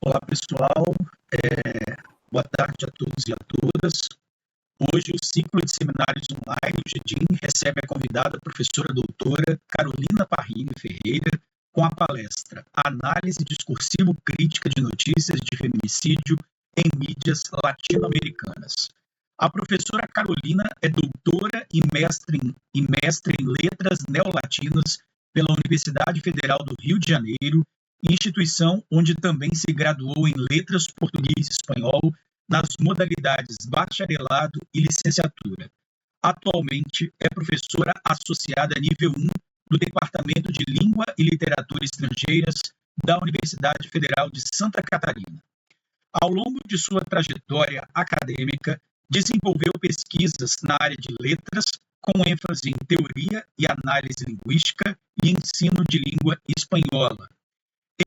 Olá, pessoal. Boa tarde a todos e a todas. Hoje, o ciclo de seminários online, o GEDIM, recebe a convidada a professora doutora Carolina Parrini Ferreira, com a palestra Análise Discursivo-Crítica de Notícias de Feminicídio em Mídias Latino-Americanas. A professora Carolina é doutora e mestre em Letras Neolatinas pela Universidade Federal do Rio de Janeiro, instituição onde também se graduou em Letras Português e Espanhol nas modalidades bacharelado e licenciatura. Atualmente é professora associada nível 1 do Departamento de Língua e Literatura Estrangeiras da Universidade Federal de Santa Catarina. Ao longo de sua trajetória acadêmica, desenvolveu pesquisas na área de letras, com ênfase em teoria e análise linguística e ensino de língua espanhola.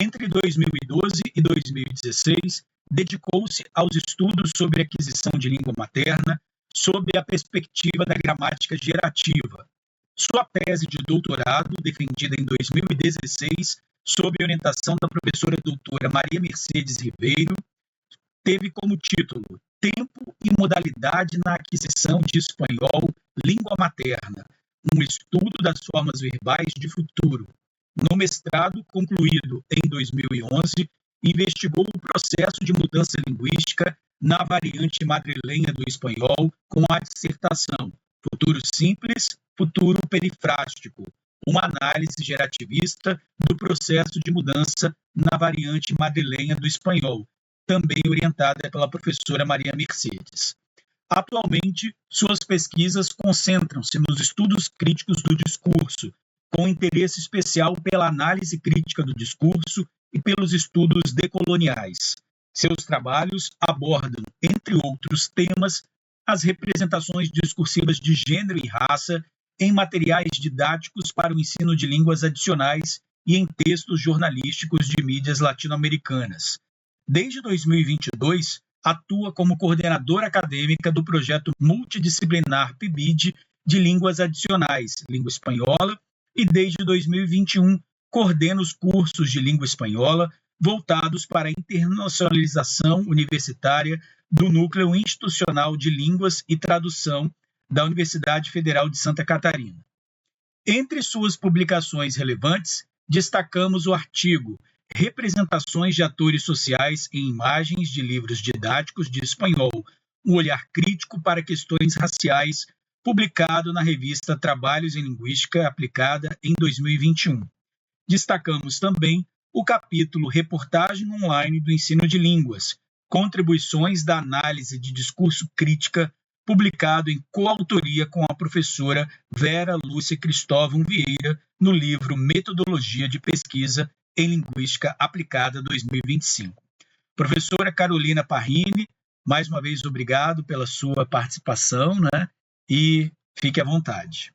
Entre 2012 e 2016, dedicou-se aos estudos sobre aquisição de língua materna sob a perspectiva da gramática gerativa. Sua tese de doutorado, defendida em 2016, sob orientação da professora doutora Maria Mercedes Ribeiro, teve como título Tempo e Modalidade na Aquisição de Espanhol, Língua Materna, um estudo das formas verbais de futuro. No mestrado, concluído em 2011, investigou o processo de mudança linguística na variante madrilenha do espanhol com a dissertação Futuro Simples, Futuro Perifrástico, uma análise gerativista do processo de mudança na variante madrilenha do espanhol, também orientada pela professora Maria Mercedes. Atualmente, suas pesquisas concentram-se nos estudos críticos do discurso, com interesse especial pela análise crítica do discurso e pelos estudos decoloniais. Seus trabalhos abordam, entre outros temas, as representações discursivas de gênero e raça em materiais didáticos para o ensino de línguas adicionais e em textos jornalísticos de mídias latino-americanas. Desde 2022, atua como coordenadora acadêmica do projeto multidisciplinar PIBID de línguas adicionais, língua espanhola, e desde 2021 coordena os cursos de língua espanhola voltados para a internacionalização universitária do Núcleo Institucional de Línguas e Tradução da Universidade Federal de Santa Catarina. Entre suas publicações relevantes, destacamos o artigo Representações de Atores Sociais em Imagens de Livros Didáticos de Espanhol, um olhar crítico para questões raciais, publicado na revista Trabalhos em Linguística Aplicada em 2021. Destacamos também o capítulo Reportagem Online do Ensino de Línguas, Contribuições da Análise de Discurso Crítica, publicado em coautoria com a professora Vera Lúcia Cristóvão Vieira, no livro Metodologia de Pesquisa em Linguística Aplicada 2025. Professora Carolina Parrini, mais uma vez obrigado pela sua participação, né? E fique à vontade.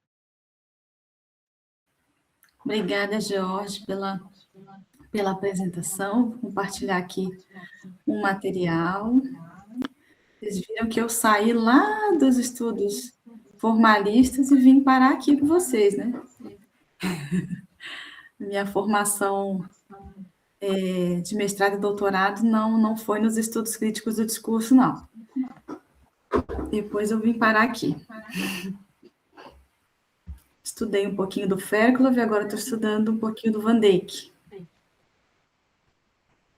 Obrigada, Jorge, pela apresentação. Vou compartilhar aqui um material. Vocês viram que eu saí lá dos estudos formalistas e vim parar aqui com vocês, né? Minha formação de mestrado e doutorado não foi nos estudos críticos do discurso, não. Depois eu vim parar aqui. Estudei um pouquinho do Fairclough e agora estou estudando um pouquinho do Van Dijk.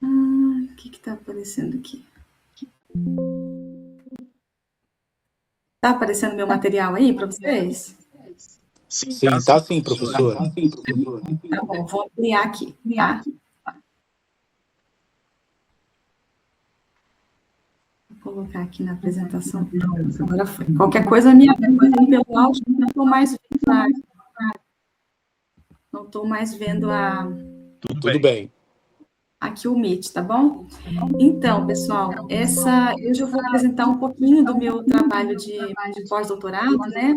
O que está aparecendo aqui? Está aparecendo meu material aí para vocês? Sim, está sim, professora. Tá bom, vou ampliar aqui, tá? Vou colocar aqui na apresentação. Pronto, agora foi. Qualquer coisa me avisa pelo áudio, não estou mais vendo não estou mais vendo Tudo bem. Aqui o Meet, tá bom? Então, pessoal, hoje eu vou apresentar um pouquinho do meu trabalho de pós-doutorado, né?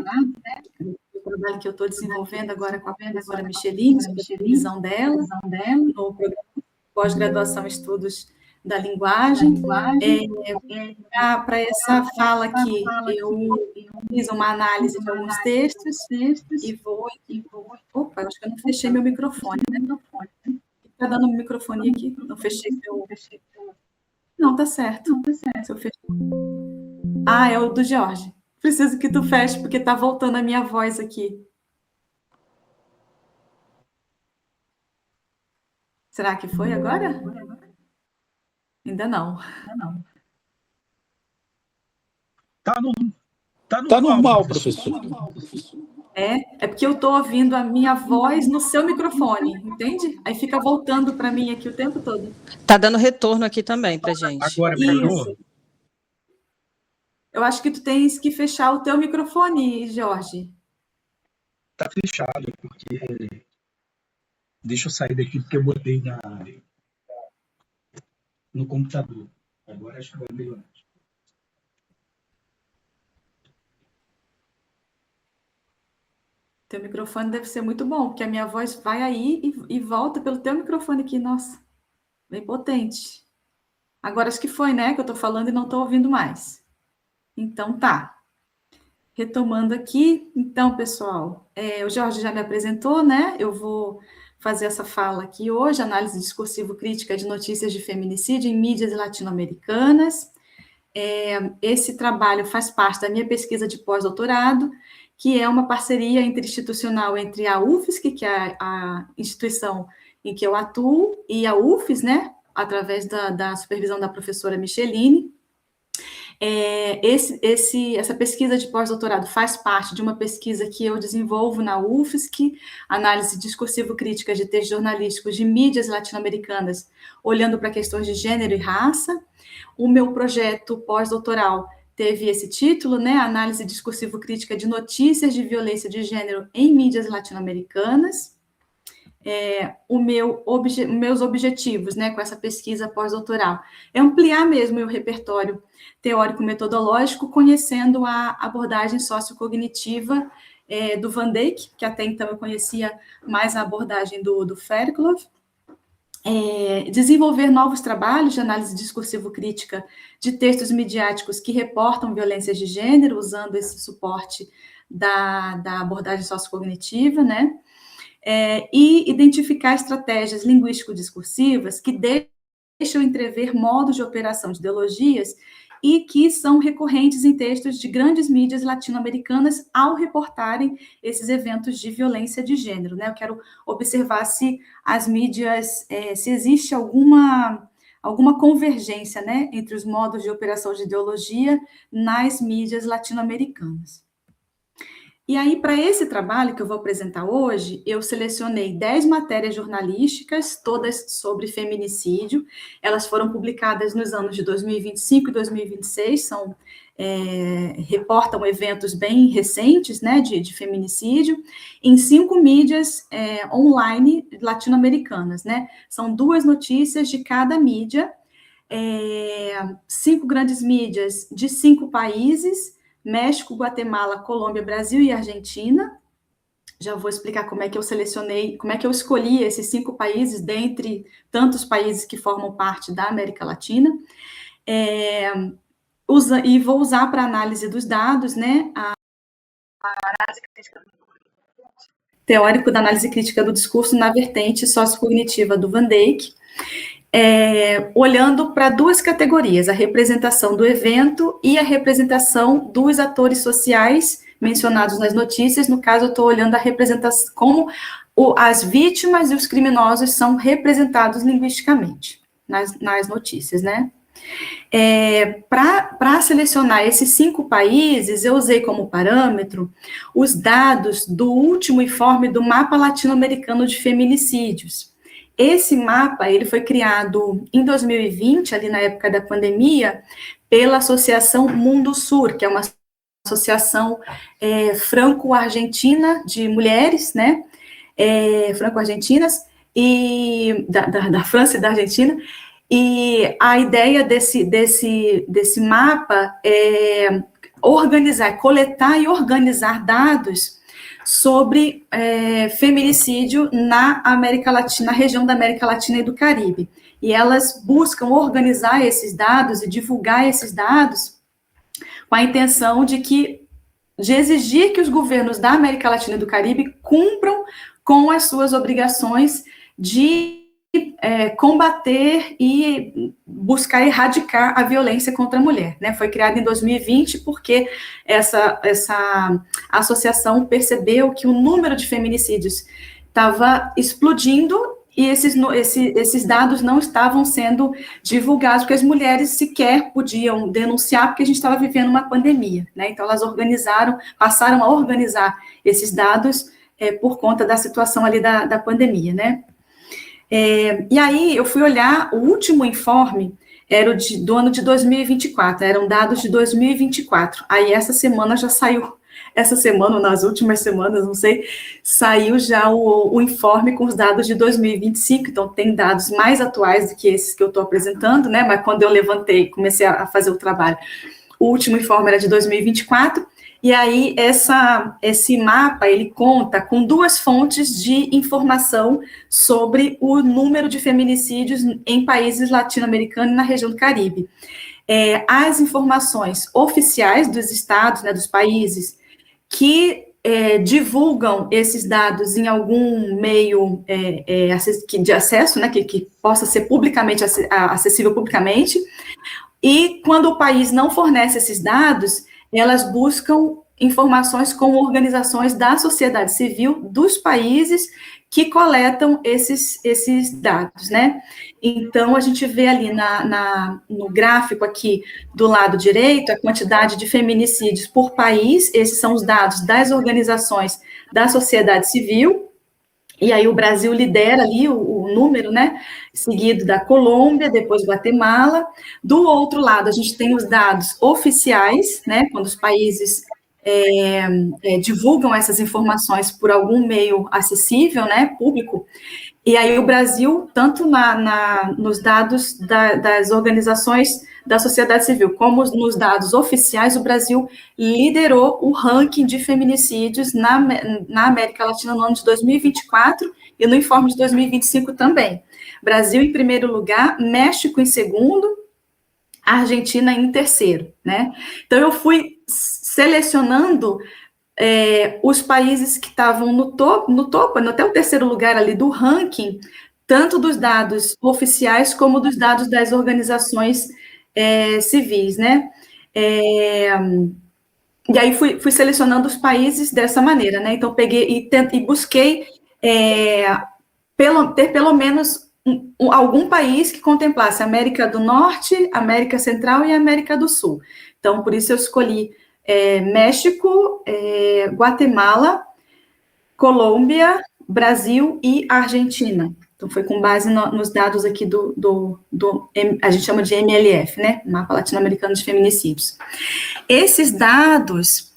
O trabalho que eu estou desenvolvendo agora com a professora Micheline, sobre a visão dela, no programa de pós-graduação em Estudos da Linguagem. Para essa fala aqui, eu fiz uma análise de alguns textos e vou... Opa, acho que eu não fechei meu microfone, né? Está dando microfone aqui, não fechei meu... Não, tá certo. Se eu fechar. Ah, é o do Jorge. Preciso que tu feche, porque tá voltando a minha voz aqui. Será que foi agora? Ainda não. Tá normal, professor. É porque eu estou ouvindo a minha voz no seu microfone, entende? Aí fica voltando para mim aqui o tempo todo. Tá dando retorno aqui também pra gente. Agora melhorou? Isso. Eu acho que tu tens que fechar o teu microfone, Jorge. Tá fechado, porque... Deixa eu sair daqui, porque eu botei no computador. Agora acho que vai melhorar. Teu microfone deve ser muito bom, porque a minha voz vai aí e volta pelo teu microfone aqui. Nossa, bem potente. Agora acho que foi, né, que eu tô falando e não tô ouvindo mais. Então tá. Retomando aqui, então, pessoal, o Jorge já me apresentou, né? Eu vou fazer essa fala aqui hoje, análise discursivo-crítica de notícias de feminicídio em mídias latino-americanas. Esse trabalho faz parte da minha pesquisa de pós-doutorado, que é uma parceria interinstitucional entre a UFSC, que é a instituição em que eu atuo, e a UFES, né? Através da supervisão da professora Micheline. Essa pesquisa de pós-doutorado faz parte de uma pesquisa que eu desenvolvo na UFSC, análise discursivo-crítica de textos jornalísticos de mídias latino-americanas, olhando para questões de gênero e raça. O meu projeto pós-doutoral teve esse título, né, análise discursivo-crítica de notícias de violência de gênero em mídias latino-americanas. Meus objetivos, né, com essa pesquisa pós-doutoral é ampliar mesmo o repertório teórico-metodológico, conhecendo a abordagem sociocognitiva do Van Dijk, que até então eu conhecia mais a abordagem do Fairclough, desenvolver novos trabalhos de análise discursivo-crítica de textos midiáticos que reportam violências de gênero, usando esse suporte da abordagem sociocognitiva, né? E identificar estratégias linguístico-discursivas que deixam entrever modos de operação de ideologias e que são recorrentes em textos de grandes mídias latino-americanas ao reportarem esses eventos de violência de gênero, né? Eu quero observar se as mídias, se existe alguma convergência, né, entre os modos de operação de ideologia nas mídias latino-americanas. E aí, para esse trabalho que eu vou apresentar hoje, eu selecionei 10 matérias jornalísticas, todas sobre feminicídio. Elas foram publicadas nos anos de 2025 e 2026, reportam eventos bem recentes, né, de feminicídio, em 5 mídias online latino-americanas, né? São 2 notícias de cada mídia, 5 grandes mídias de 5 países, México, Guatemala, Colômbia, Brasil e Argentina. Já vou explicar como é que eu selecionei, como é que eu escolhi esses 5 países dentre tantos países que formam parte da América Latina. E vou usar para análise dos dados, né, a análise teórico da análise crítica do discurso na vertente sociocognitiva do Van Dijk, olhando para 2 categorias, a representação do evento e a representação dos atores sociais mencionados nas notícias. No caso, eu estou olhando a representação, como as vítimas e os criminosos são representados linguisticamente nas notícias, né? Para selecionar esses 5 países, eu usei como parâmetro os dados do último informe do Mapa Latino-Americano de Feminicídios. Esse mapa, ele foi criado em 2020, ali na época da pandemia, pela Associação Mundo Sur, que é uma associação franco-argentina de mulheres, né, franco-argentinas, e da França e da Argentina, e a ideia desse mapa é coletar e organizar dados sobre feminicídio na América Latina, na região da América Latina e do Caribe. E elas buscam organizar esses dados e divulgar esses dados com a intenção de exigir que os governos da América Latina e do Caribe cumpram com as suas obrigações de combater e buscar erradicar a violência contra a mulher, né? Foi criada em 2020 porque essa associação percebeu que o número de feminicídios estava explodindo e esses dados não estavam sendo divulgados, porque as mulheres sequer podiam denunciar, porque a gente estava vivendo uma pandemia, né? Então, elas passaram a organizar esses dados por conta da situação ali da pandemia, né? E aí, eu fui olhar, o último informe era do ano de 2024, eram dados de 2024. Aí, essa semana já saiu, ou nas últimas semanas, não sei, saiu já o informe com os dados de 2025, então tem dados mais atuais do que esses que eu estou apresentando, né? Mas quando eu levantei, comecei a fazer o trabalho, o último informe era de 2024, e aí esse mapa, ele conta com 2 fontes de informação sobre o número de feminicídios em países latino-americanos e na região do Caribe. As informações oficiais dos estados, né, dos países, que divulgam esses dados em algum meio de acesso, né, que possa ser publicamente acessível publicamente, e quando o país não fornece esses dados, elas buscam informações com organizações da sociedade civil dos países que coletam esses dados, né? Então, a gente vê ali no gráfico aqui do lado direito a quantidade de feminicídios por país, esses são os dados das organizações da sociedade civil, e aí o Brasil lidera ali o número, né, seguido da Colômbia, depois Guatemala. Do outro lado, a gente tem os dados oficiais, né, quando os países divulgam essas informações por algum meio acessível, né, público. E aí o Brasil, tanto nos dados das organizações da sociedade civil, como nos dados oficiais, o Brasil liderou o ranking de feminicídios na América Latina no ano de 2024 e no informe de 2025 também. Brasil em primeiro lugar, México em segundo, Argentina em terceiro, né? Então, eu fui selecionando os países que estavam no topo, até o terceiro lugar ali do ranking, tanto dos dados oficiais como dos dados das organizações civis, né? E aí fui selecionando os países dessa maneira, né? Então, peguei e busquei ter pelo menos algum país que contemplasse América do Norte, América Central e América do Sul. Então, por isso eu escolhi México, Guatemala, Colômbia, Brasil e Argentina. Então, foi com base nos dados aqui a gente chama de MLF, né? Mapa Latino-Americano de Feminicídios. Esses dados,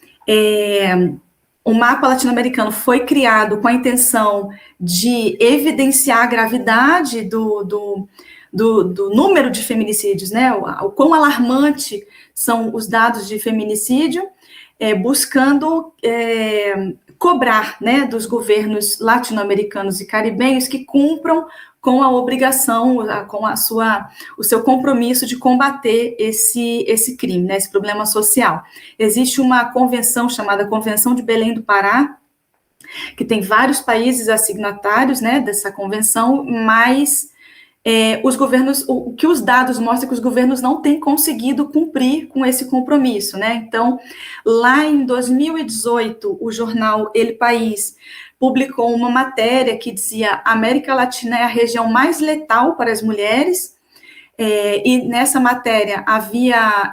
o mapa latino-americano foi criado com a intenção de evidenciar a gravidade do número de feminicídios, né? O quão alarmante são os dados de feminicídio, buscando cobrar, né, dos governos latino-americanos e caribenhos que cumpram com a obrigação, com o seu compromisso de combater esse crime, né, esse problema social. Existe uma convenção chamada Convenção de Belém do Pará, que tem vários países assignatários, né, dessa convenção, mas os governos, o que os dados mostram é que os governos não têm conseguido cumprir com esse compromisso, né? Então, lá em 2018, o jornal El País publicou uma matéria que dizia: a América Latina é a região mais letal para as mulheres, e nessa matéria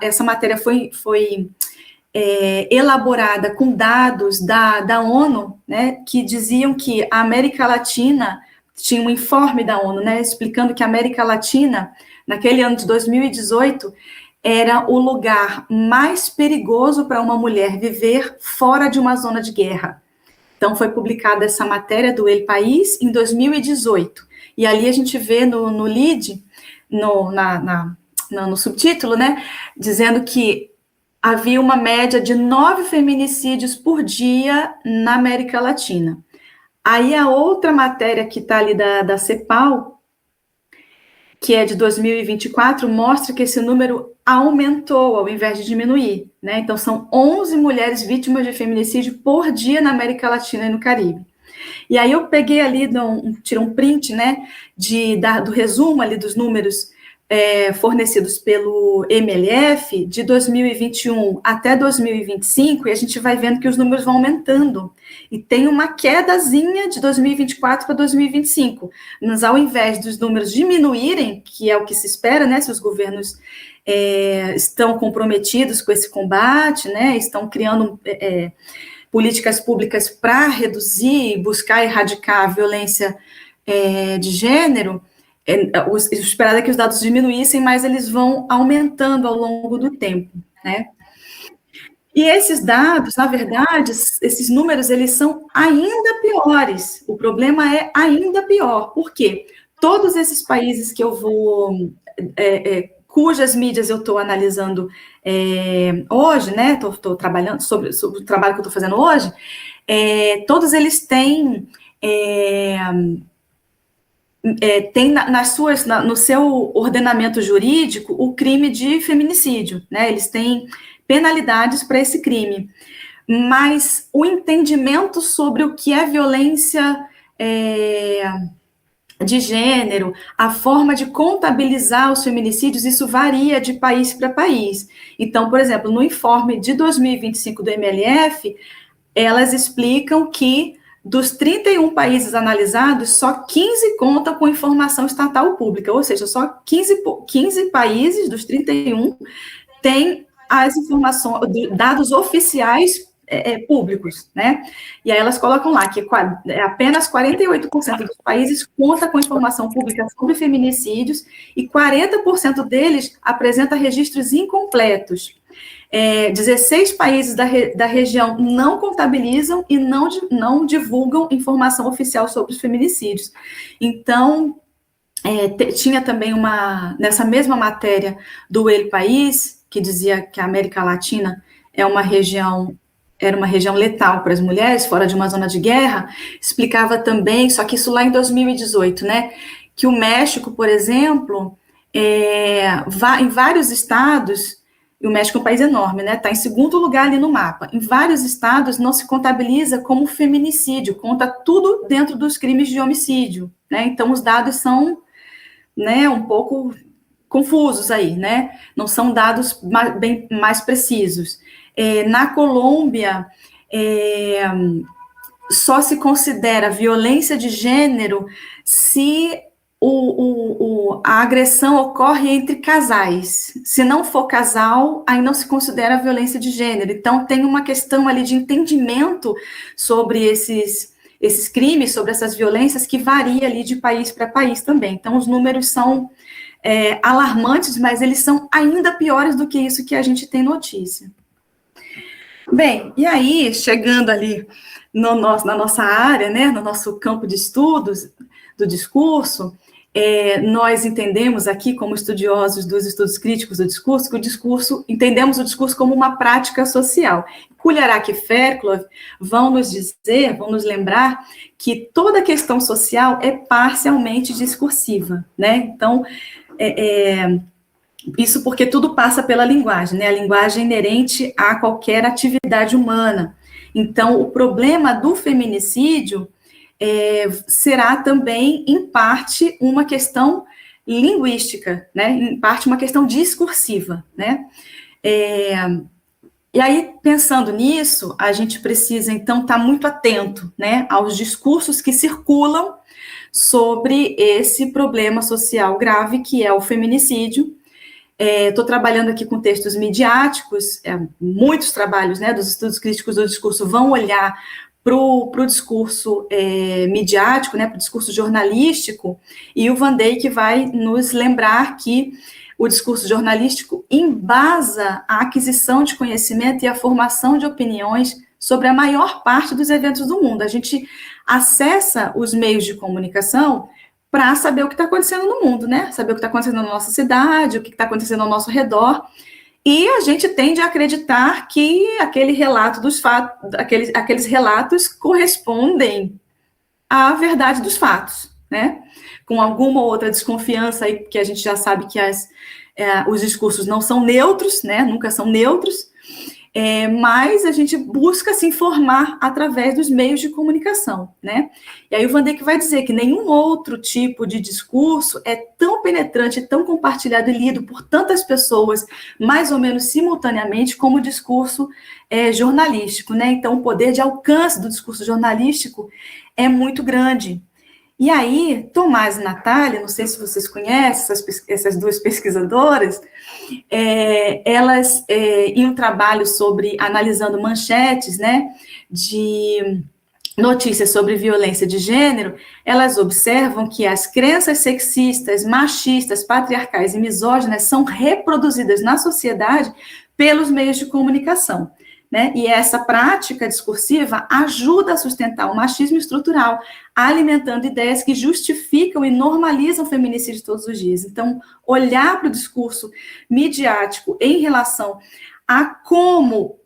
essa matéria foi elaborada com dados da ONU, né, que diziam que a América Latina tinha um informe da ONU, né, explicando que a América Latina, naquele ano de 2018, era o lugar mais perigoso para uma mulher viver fora de uma zona de guerra. Então, foi publicada essa matéria do El País em 2018. E ali a gente vê no lead, no subtítulo, né, dizendo que havia uma média de 9 feminicídios por dia na América Latina. Aí a outra matéria que está ali da CEPAL, que é de 2024, mostra que esse número aumentou ao invés de diminuir, né? Então, são 11 mulheres vítimas de feminicídio por dia na América Latina e no Caribe. E aí eu peguei ali, tirei um print, né, do resumo ali dos números fornecidos pelo MLF de 2021 até 2025, e a gente vai vendo que os números vão aumentando. E tem uma quedazinha de 2024 para 2025. Mas ao invés dos números diminuírem, que é o que se espera, né, se os governos estão comprometidos com esse combate, né, estão criando políticas públicas para reduzir, buscar erradicar a violência de gênero, o esperado é que os dados diminuíssem, mas eles vão aumentando ao longo do tempo, né? E esses dados, na verdade, esses números, eles são ainda piores. O problema é ainda pior. Por quê? Todos esses países que eu vou... cujas mídias eu estou analisando hoje, né? Estou trabalhando sobre o trabalho que eu estou fazendo hoje. Todos eles têm... tem no seu ordenamento jurídico o crime de feminicídio, né? Eles têm penalidades para esse crime, mas o entendimento sobre o que é violência de gênero, a forma de contabilizar os feminicídios, isso varia de país para país. Então, por exemplo, no informe de 2025 do MLF, elas explicam que dos 31 países analisados, só 15 contam com informação estatal pública, ou seja, só 15 países dos 31 têm as informações, dados oficiais públicos, né? E aí elas colocam lá que apenas 48% dos países conta com informação pública sobre feminicídios e 40% deles apresenta registros incompletos. 16 países da região não contabilizam e não divulgam informação oficial sobre os feminicídios. Então, tinha também nessa mesma matéria do El País, que dizia que a América Latina era uma região letal para as mulheres, fora de uma zona de guerra, explicava também, só que isso lá em 2018, né, que o México, por exemplo, em vários estados, e o México é um país enorme, né? Está em segundo lugar ali no mapa. Em vários estados não se contabiliza como feminicídio, conta tudo dentro dos crimes de homicídio, né? Então os dados são, né, um pouco confusos aí, né? Não são dados bem mais precisos. Na Colômbia, só se considera violência de gênero se a agressão ocorre entre casais. Se não for casal, aí não se considera violência de gênero. Então, tem uma questão ali de entendimento sobre esses crimes, sobre essas violências, que varia ali de país para país também. Então, os números são alarmantes, mas eles são ainda piores do que isso que a gente tem notícia. Bem, e aí, chegando ali na nossa área, né, no nosso campo de estudos do discurso, nós entendemos aqui, como estudiosos dos estudos críticos do discurso, que entendemos o discurso como uma prática social. Kulharak e Fairclough vão nos lembrar que toda questão social é parcialmente discursiva, né? Então, isso porque tudo passa pela linguagem, né? A linguagem é inerente a qualquer atividade humana. Então, o problema do feminicídio será também, em parte, uma questão linguística, né? Em parte, uma questão discursiva, né? E aí, pensando nisso, a gente precisa, então, estar muito atento, né, aos discursos que circulam sobre esse problema social grave que é o feminicídio. Estou trabalhando aqui com textos midiáticos, muitos trabalhos, né, dos estudos críticos do discurso vão olhar para o discurso midiático, né, para o discurso jornalístico, e o Van Dijk vai nos lembrar que o discurso jornalístico embasa a aquisição de conhecimento e a formação de opiniões sobre a maior parte dos eventos do mundo. A gente acessa os meios de comunicação para saber o que está acontecendo no mundo, né? Saber o que está acontecendo na nossa cidade, o que está acontecendo ao nosso redor. E a gente tende a acreditar que aquele relato dos fatos, aqueles relatos correspondem à verdade dos fatos, né? Com alguma outra desconfiança aí, porque a gente já sabe que os discursos não são neutros, né? Nunca são neutros. mas a gente busca se informar através dos meios de comunicação, né? E aí o Van Dijk vai dizer que nenhum outro tipo de discurso é tão penetrante, tão compartilhado e lido por tantas pessoas, mais ou menos simultaneamente, como o discurso jornalístico, né? Então, o poder de alcance do discurso jornalístico é muito grande. E aí, Tomás e Natália, não sei se vocês conhecem essas duas pesquisadoras, elas, em um trabalho sobre, analisando manchetes, né, de notícias sobre violência de gênero, elas observam que as crenças sexistas, machistas, patriarcais e misóginas são reproduzidas na sociedade pelos meios de comunicação. Né? E essa prática discursiva ajuda a sustentar o machismo estrutural, alimentando ideias que justificam e normalizam o feminicídio todos os dias. Então, olhar para o discurso midiático em relação a como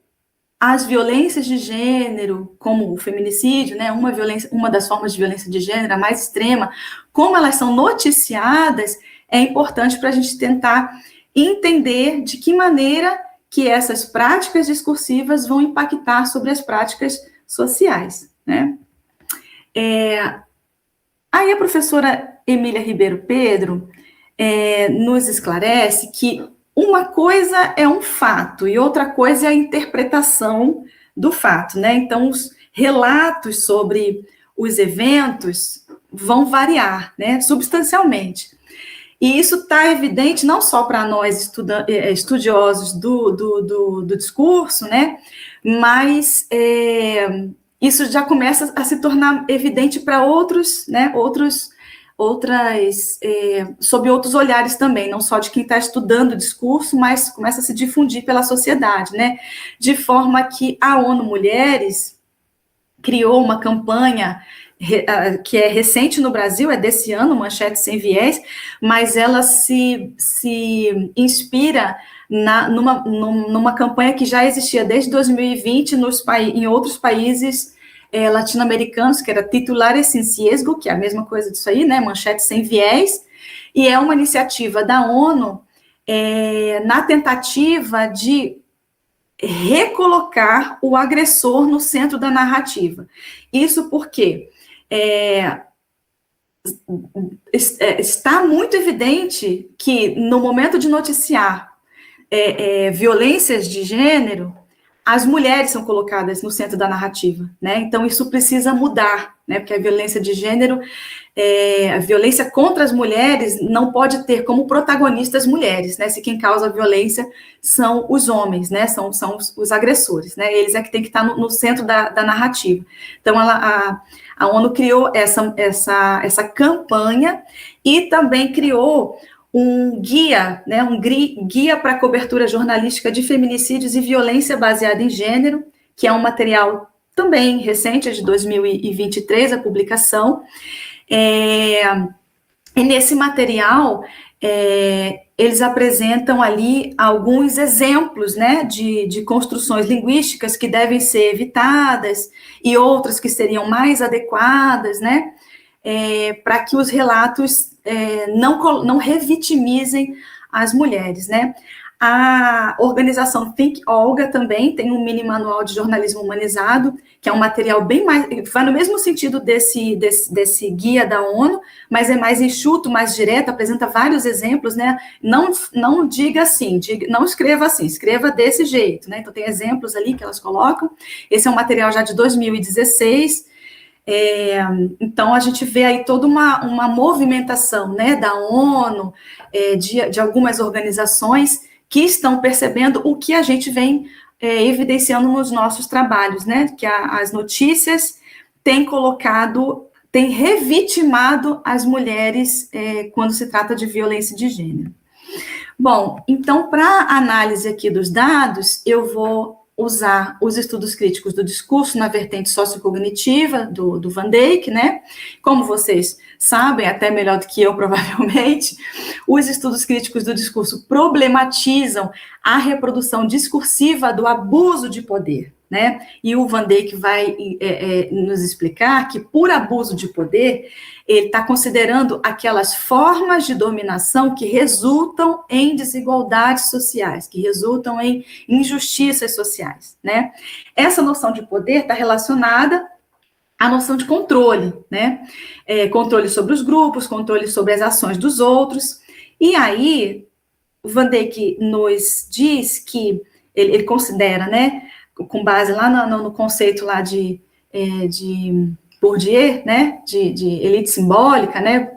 as violências de gênero, como o feminicídio, né, uma das formas de violência de gênero, a mais extrema, como elas são noticiadas, é importante para a gente tentar entender de que maneira que essas práticas discursivas vão impactar sobre as práticas sociais, né? Aí a professora Emília Ribeiro Pedro nos esclarece que uma coisa é um fato e outra coisa é a interpretação do fato, né? Então, os relatos sobre os eventos vão variar, né, substancialmente. E isso está evidente não só para nós estudiosos do discurso, né, mas isso já começa a se tornar evidente para outros, né, sob outros olhares também, não só de quem está estudando o discurso, mas começa a se difundir pela sociedade, né, de forma que a ONU Mulheres criou uma campanha que é recente no Brasil, é desse ano, Manchete Sem Viés, mas ela se inspira numa campanha que já existia desde 2020 em outros países latino-americanos, que era Titulares Sin Sesgo, que é a mesma coisa disso aí, né, Manchete Sem Viés, e é uma iniciativa da ONU na tentativa de recolocar o agressor no centro da narrativa. Isso porque está muito evidente que, no momento de noticiar violências de gênero, as mulheres são colocadas no centro da narrativa, né? Então, isso precisa mudar, né? Porque a violência de gênero, a violência contra as mulheres não pode ter como protagonistas mulheres, né? Se quem causa a violência são os homens, né? São os agressores, né? Eles é que tem que estar no centro da narrativa. Então, a ONU criou essa campanha e também criou um guia, né, guia para a cobertura jornalística de feminicídios e violência baseada em gênero, que é um material também recente, de 2023, a publicação. E nesse material, eles apresentam ali alguns exemplos, né, de construções linguísticas que devem ser evitadas e outras que seriam mais adequadas, né, para que os relatos não revitimizem as mulheres, né. A organização Think Olga também tem um mini manual de jornalismo humanizado, que é um material bem mais, vai no mesmo sentido desse guia da ONU, mas é mais enxuto, mais direto, apresenta vários exemplos, né? Não diga assim, não escreva assim, escreva desse jeito, né? Então tem exemplos ali que elas colocam. Esse é um material já de 2016. Então a gente vê aí toda uma movimentação, né, da ONU, de algumas organizações que estão percebendo o que a gente vem evidenciando nos nossos trabalhos, né, que as notícias têm revitimado as mulheres quando se trata de violência de gênero. Bom, então, para análise aqui dos dados, eu vou usar os estudos críticos do discurso na vertente sociocognitiva do Van Dijk, né? Como vocês sabem, até melhor do que eu, provavelmente, os estudos críticos do discurso problematizam a reprodução discursiva do abuso de poder, né? E o Van Dijk vai nos explicar que, por abuso de poder, ele está considerando aquelas formas de dominação que resultam em desigualdades sociais, que resultam em injustiças sociais, né? Essa noção de poder está relacionada à noção de controle, né? Controle sobre os grupos, controle sobre as ações dos outros. E aí, o Van Dijk nos diz que ele considera, né, com base lá no conceito lá de Bourdieu, né, de elite simbólica, né,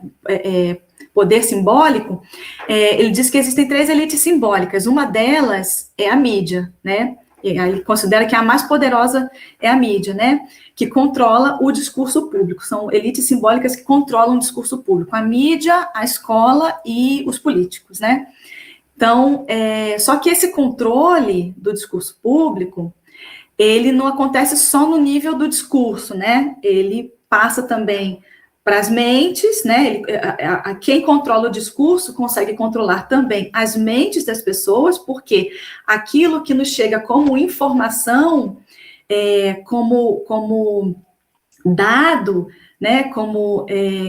poder simbólico, ele diz que existem 3 elites simbólicas. Uma delas é a mídia, né? Ele considera que a mais poderosa é a mídia, né? Que controla o discurso público. São elites simbólicas que controlam o discurso público. A mídia, a escola e os políticos, né? Então, só que esse controle do discurso público, ele não acontece só no nível do discurso, né? Ele passa também para as mentes, né? Quem controla o discurso consegue controlar também as mentes das pessoas, porque aquilo que nos chega como informação, como dado, né? Como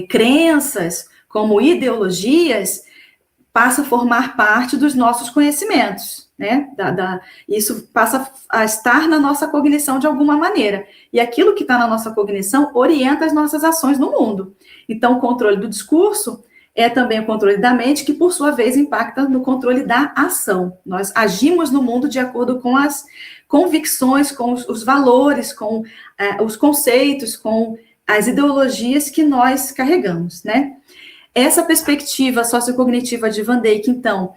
crenças, como ideologias, passa a formar parte dos nossos conhecimentos, né? Isso passa a estar na nossa cognição de alguma maneira. E aquilo que está na nossa cognição orienta as nossas ações no mundo. Então, o controle do discurso é também o controle da mente, que, por sua vez, impacta no controle da ação. Nós agimos no mundo de acordo com as convicções, com os valores, com os conceitos, com as ideologias que nós carregamos, né? Essa perspectiva sociocognitiva de Van Dijk, então,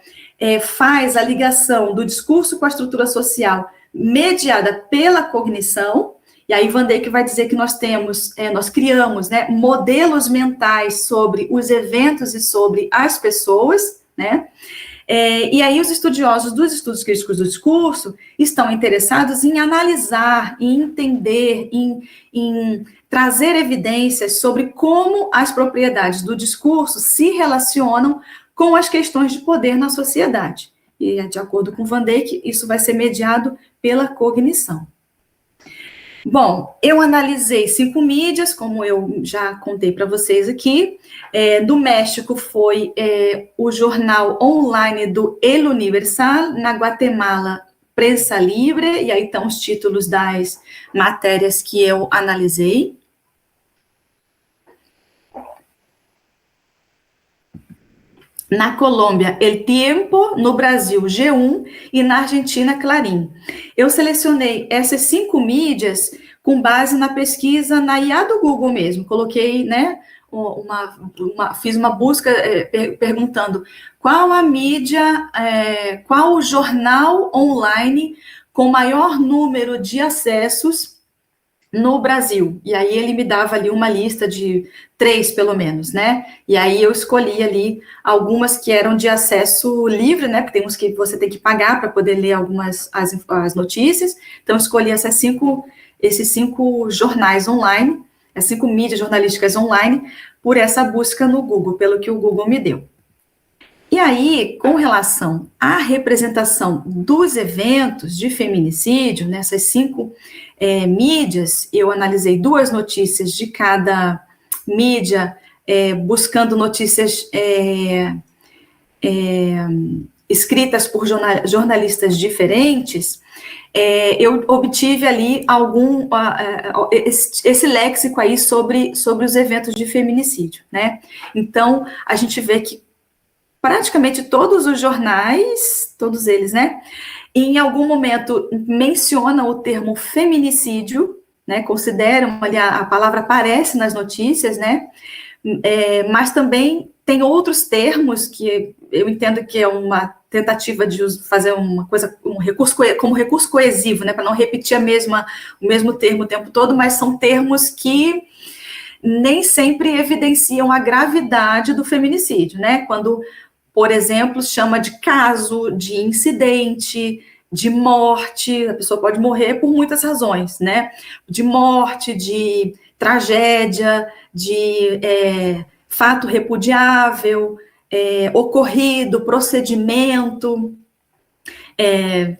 faz a ligação do discurso com a estrutura social mediada pela cognição, e aí Van Dijk vai dizer que nós criamos, né, modelos mentais sobre os eventos e sobre as pessoas, né? E aí os estudiosos dos estudos críticos do discurso estão interessados em analisar, em entender, em trazer evidências sobre como as propriedades do discurso se relacionam com as questões de poder na sociedade. E, de acordo com Van Dijk, isso vai ser mediado pela cognição. Bom, eu analisei 5 mídias, como eu já contei para vocês aqui. Do México foi o jornal online do El Universal, na Guatemala, Prensa Libre, e aí estão os títulos das matérias que eu analisei. Na Colômbia, El Tiempo, no Brasil, G1, e na Argentina, Clarín. Eu selecionei essas 5 mídias com base na pesquisa na IA do Google mesmo. Coloquei, né, fiz uma busca perguntando qual a mídia, qual o jornal online com maior número de acessos no Brasil. E aí ele me dava ali uma lista de 3, pelo menos, né? E aí eu escolhi ali algumas que eram de acesso livre, né? Porque tem uns que você tem que pagar para poder ler algumas as notícias. Então, eu escolhi esses 5 jornais online, as 5 mídias jornalísticas online, por essa busca no Google, pelo que o Google me deu. E aí, com relação à representação dos eventos de feminicídio, nessas 5 mídias, eu analisei 2 notícias de cada mídia, buscando notícias escritas por jornalistas diferentes. Eu obtive ali esse léxico aí sobre os eventos de feminicídio, né? Então, a gente vê que praticamente todos os jornais, todos eles, né, em algum momento mencionam o termo feminicídio, né, consideram, ali a palavra aparece nas notícias, né, mas também tem outros termos que eu entendo que é uma tentativa de fazer uma coisa, como recurso coesivo, né, para não repetir o mesmo termo o tempo todo, mas são termos que nem sempre evidenciam a gravidade do feminicídio, né, quando, por exemplo, chama de caso, de incidente, de morte, a pessoa pode morrer por muitas razões, né? De morte, de tragédia, de fato repudiável, ocorrido, procedimento.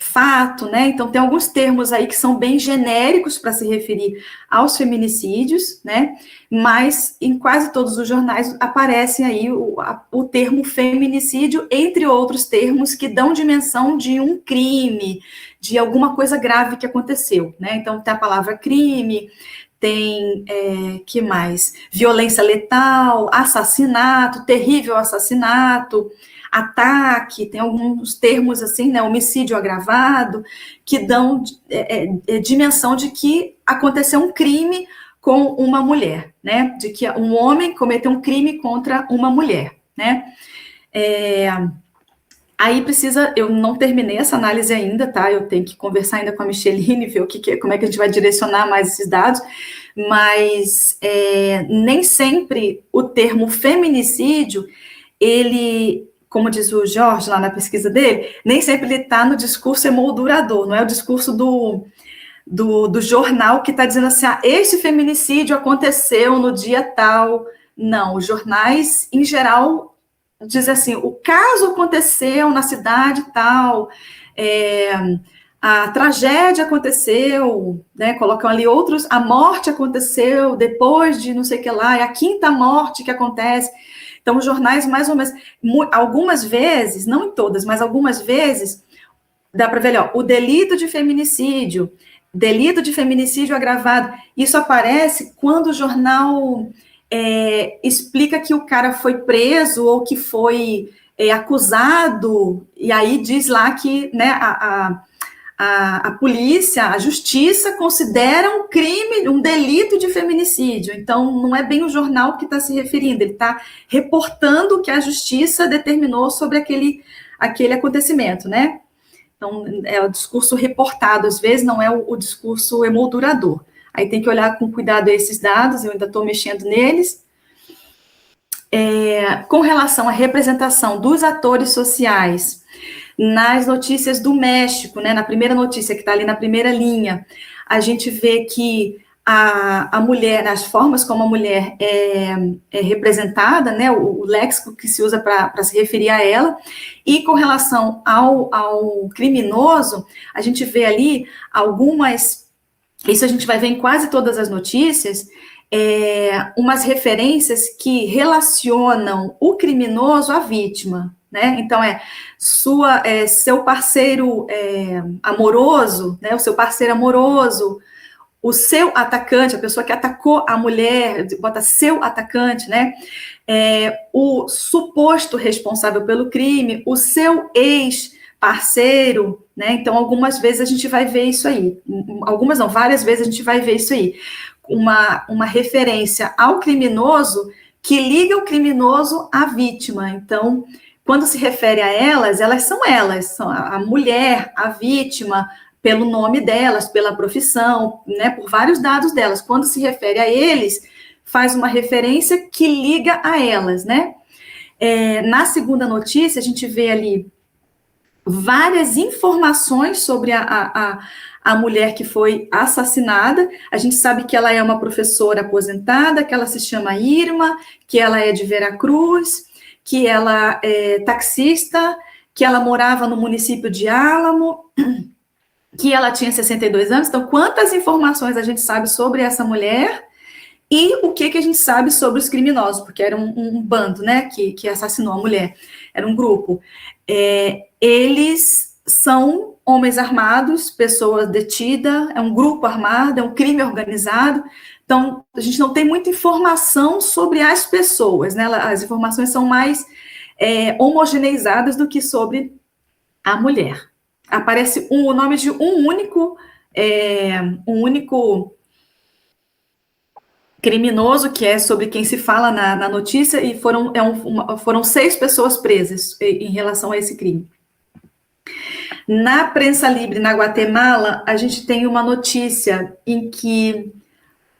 fato, né? Então, tem alguns termos aí que são bem genéricos para se referir aos feminicídios, né? Mas em quase todos os jornais aparece aí o termo feminicídio, entre outros termos que dão dimensão de um crime, de alguma coisa grave que aconteceu, né? Então, tem a palavra crime, tem, que mais? Violência letal, assassinato, terrível assassinato, ataque, tem alguns termos assim, né, homicídio agravado, que dão dimensão de que aconteceu um crime com uma mulher, né, de que um homem cometeu um crime contra uma mulher, né. Aí precisa, eu não terminei essa análise ainda, tá, eu tenho que conversar ainda com a Micheline, ver como é que a gente vai direcionar mais esses dados, mas nem sempre o termo feminicídio, ele, como diz o Jorge lá na pesquisa dele, nem sempre ele está no discurso emoldurador, não é o discurso do jornal que está dizendo assim, este feminicídio aconteceu no dia tal. Não, os jornais, em geral, dizem assim, o caso aconteceu na cidade tal, a tragédia aconteceu, né, colocam ali outros, a morte aconteceu depois de não sei o que lá, é a quinta morte que acontece. Então, os jornais, mais ou menos, algumas vezes, não em todas, mas algumas vezes, dá para ver, o delito de feminicídio agravado, isso aparece quando o jornal explica que o cara foi preso ou que foi acusado, e aí diz lá que, né, a polícia, a justiça considera um crime, um delito de feminicídio. Então, não é bem o jornal que está se referindo, ele está reportando o que a justiça determinou sobre aquele acontecimento, né? Então, é o discurso reportado, às vezes não é o discurso emoldurador. Aí tem que olhar com cuidado esses dados, eu ainda estou mexendo neles. Com relação à representação dos atores sociais, nas notícias do México, né, na primeira notícia que está ali na primeira linha, a gente vê que a mulher, as formas como a mulher é representada, né, o léxico que se usa para se referir a ela, e com relação ao criminoso, a gente vê ali algumas, isso a gente vai ver em quase todas as notícias, umas referências que relacionam o criminoso à vítima, né? Então, seu parceiro amoroso, né? O seu parceiro amoroso, o seu atacante, a pessoa que atacou a mulher, bota seu atacante, né? O suposto responsável pelo crime, o seu ex-parceiro, né? Então, algumas vezes a gente vai ver isso aí. Algumas não, várias vezes a gente vai ver isso aí. Uma referência ao criminoso que liga o criminoso à vítima. Então, quando se refere a elas são a mulher, a vítima, pelo nome delas, pela profissão, né, por vários dados delas. Quando se refere a eles, faz uma referência que liga a elas, né? Na segunda notícia, a gente vê ali várias informações sobre a mulher que foi assassinada. A gente sabe que ela é uma professora aposentada, que ela se chama Irma, que ela é de Veracruz, que ela é taxista, que ela morava no município de Álamo, que ela tinha 62 anos. Então, quantas informações a gente sabe sobre essa mulher e o que a gente sabe sobre os criminosos, porque era um bando, né, que assassinou a mulher, era um grupo. Eles são homens armados, pessoas detidas, é um grupo armado, é um crime organizado. Então, a gente não tem muita informação sobre as pessoas, né? As informações são mais homogeneizadas do que sobre a mulher. Aparece o nome de um único criminoso, que é sobre quem se fala na notícia, e foram 6 pessoas presas em relação a esse crime. Na Prensa Livre, na Guatemala, a gente tem uma notícia em que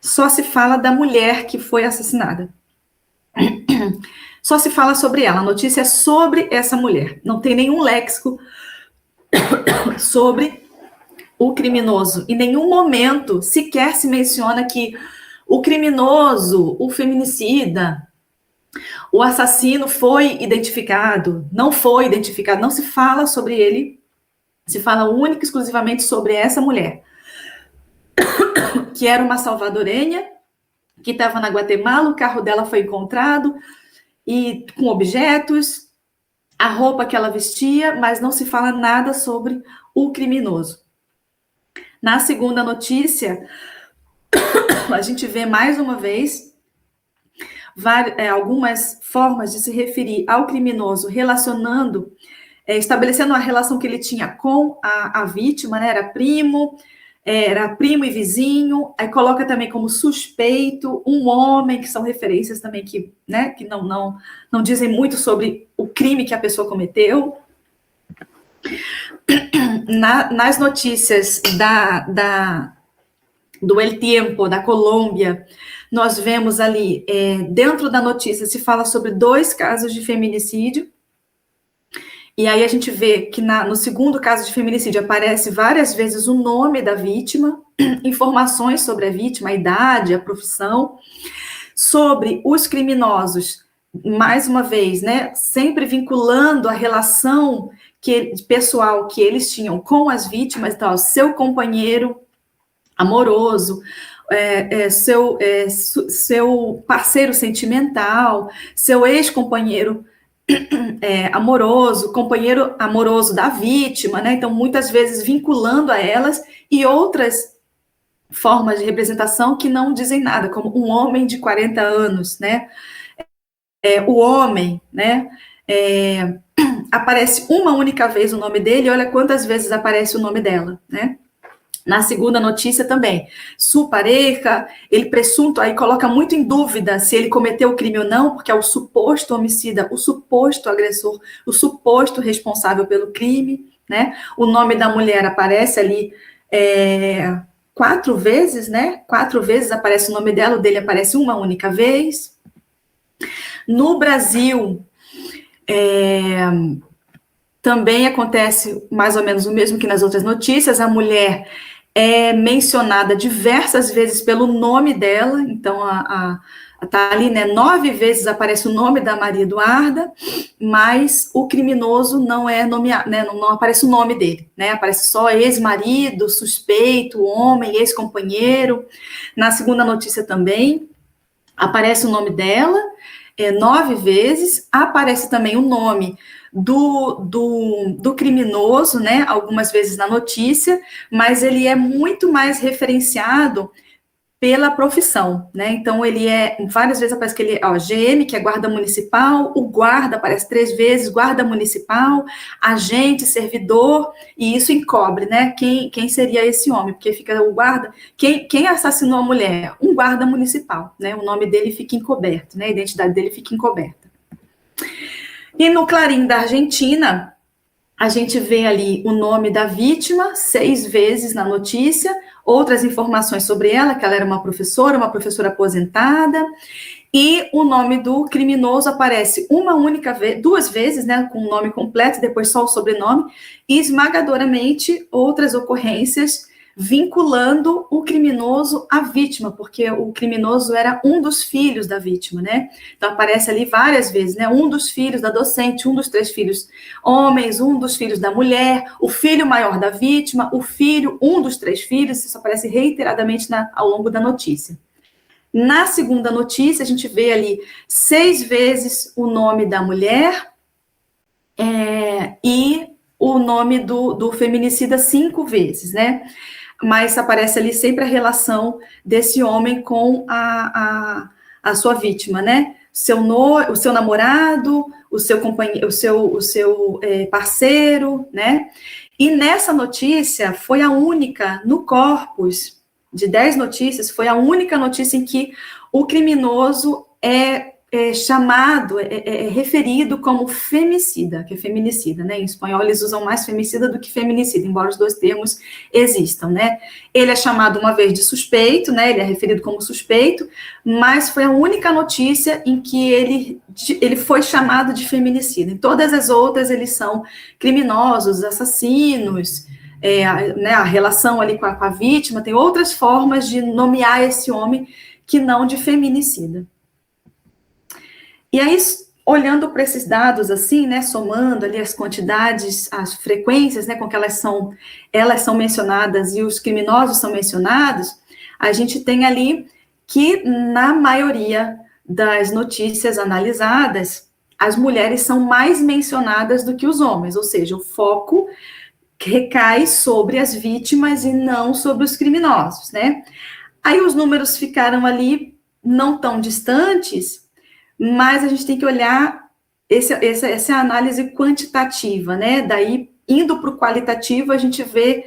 só se fala da mulher que foi assassinada. Só se fala sobre ela, a notícia é sobre essa mulher. Não tem nenhum léxico sobre o criminoso. Em nenhum momento sequer se menciona que o criminoso, o feminicida, o assassino foi identificado, não foi identificado, não se fala sobre ele Se fala única e exclusivamente sobre essa mulher, que era uma salvadorenha, que estava na Guatemala, o carro dela foi encontrado, e com objetos, a roupa que ela vestia, mas não se fala nada sobre o criminoso. Na segunda notícia, a gente vê mais uma vez algumas formas de se referir ao criminoso, relacionando, estabelecendo a relação que ele tinha com a vítima, né? Era primo e vizinho, aí coloca também como suspeito um homem, que são referências também que, né, que não dizem muito sobre o crime que a pessoa cometeu. Nas notícias do El Tiempo, da Colômbia, nós vemos ali, dentro da notícia, se fala sobre 2 casos de feminicídio, e aí a gente vê que no segundo caso de feminicídio aparece várias vezes o nome da vítima, informações sobre a vítima, a idade, a profissão, sobre os criminosos, mais uma vez, né, sempre vinculando a relação pessoal que eles tinham com as vítimas, então, seu companheiro amoroso, seu parceiro sentimental, seu ex-companheiro amoroso, companheiro amoroso da vítima, né? Então, muitas vezes vinculando a elas, e outras formas de representação que não dizem nada, como um homem de 40 anos, né? O homem, né? Aparece uma única vez o nome dele, olha quantas vezes aparece o nome dela, né? Na segunda notícia também, su pareja, ele presunto, aí coloca muito em dúvida se ele cometeu o crime ou não, porque é o suposto homicida, o suposto agressor, o suposto responsável pelo crime, né? O nome da mulher aparece ali 4 vezes, né? 4 vezes aparece o nome dela, o dele aparece uma única vez. No Brasil, também acontece mais ou menos o mesmo que nas outras notícias, a mulher é mencionada diversas vezes pelo nome dela, então tá ali, né, 9 vezes aparece o nome da Maria Eduarda, mas o criminoso não é nomeado, né, não aparece o nome dele, né, aparece só ex-marido, suspeito, homem, ex-companheiro. Na segunda notícia também aparece o nome dela, 9 vezes, aparece também o nome do criminoso, né, algumas vezes na notícia, mas ele é muito mais referenciado pela profissão, né, então várias vezes aparece que ele é GM, que é guarda municipal, o guarda aparece 3 vezes, guarda municipal, agente, servidor, e isso encobre, né, quem seria esse homem, porque fica o guarda, quem assassinou a mulher? Um guarda municipal, né, o nome dele fica encoberto, né, a identidade dele fica encoberta. E no Clarim da Argentina, a gente vê ali o nome da vítima 6 vezes na notícia, outras informações sobre ela, que ela era uma professora aposentada, e o nome do criminoso aparece uma única vez, 2 vezes, né, com o nome completo, depois só o sobrenome, e esmagadoramente outras ocorrências vinculando o criminoso à vítima, porque o criminoso era um dos filhos da vítima, né? Então aparece ali várias vezes, né? Um dos filhos da docente, um dos 3 filhos homens, um dos filhos da mulher, o filho maior da vítima, um dos 3 filhos, isso aparece reiteradamente ao longo da notícia. Na segunda notícia, a gente vê ali 6 vezes o nome da mulher e o nome do feminicida 5 vezes, né? Mas aparece ali sempre a relação desse homem com a sua vítima, né? O seu namorado, o seu companheiro, o seu parceiro, né? E nessa notícia foi a única, no corpus de 10 notícias, foi a única notícia em que o criminoso é chamado, referido como femicida, que é feminicida, né? Em espanhol eles usam mais femicida do que feminicida, embora os 2 termos existam, né? Ele é chamado uma vez de suspeito, né? Ele é referido como suspeito, mas foi a única notícia em que ele foi chamado de feminicida. Em todas as outras eles são criminosos, assassinos, né, a relação ali com a vítima, tem outras formas de nomear esse homem que não de feminicida. E aí, olhando para esses dados assim, né, somando ali as quantidades, as frequências, né, com que elas são mencionadas e os criminosos são mencionados, a gente tem ali que, na maioria das notícias analisadas, as mulheres são mais mencionadas do que os homens, ou seja, o foco recai sobre as vítimas e não sobre os criminosos, né? Aí os números ficaram ali não tão distantes, mas a gente tem que olhar essa análise quantitativa, né? Daí, indo para o qualitativo, a gente vê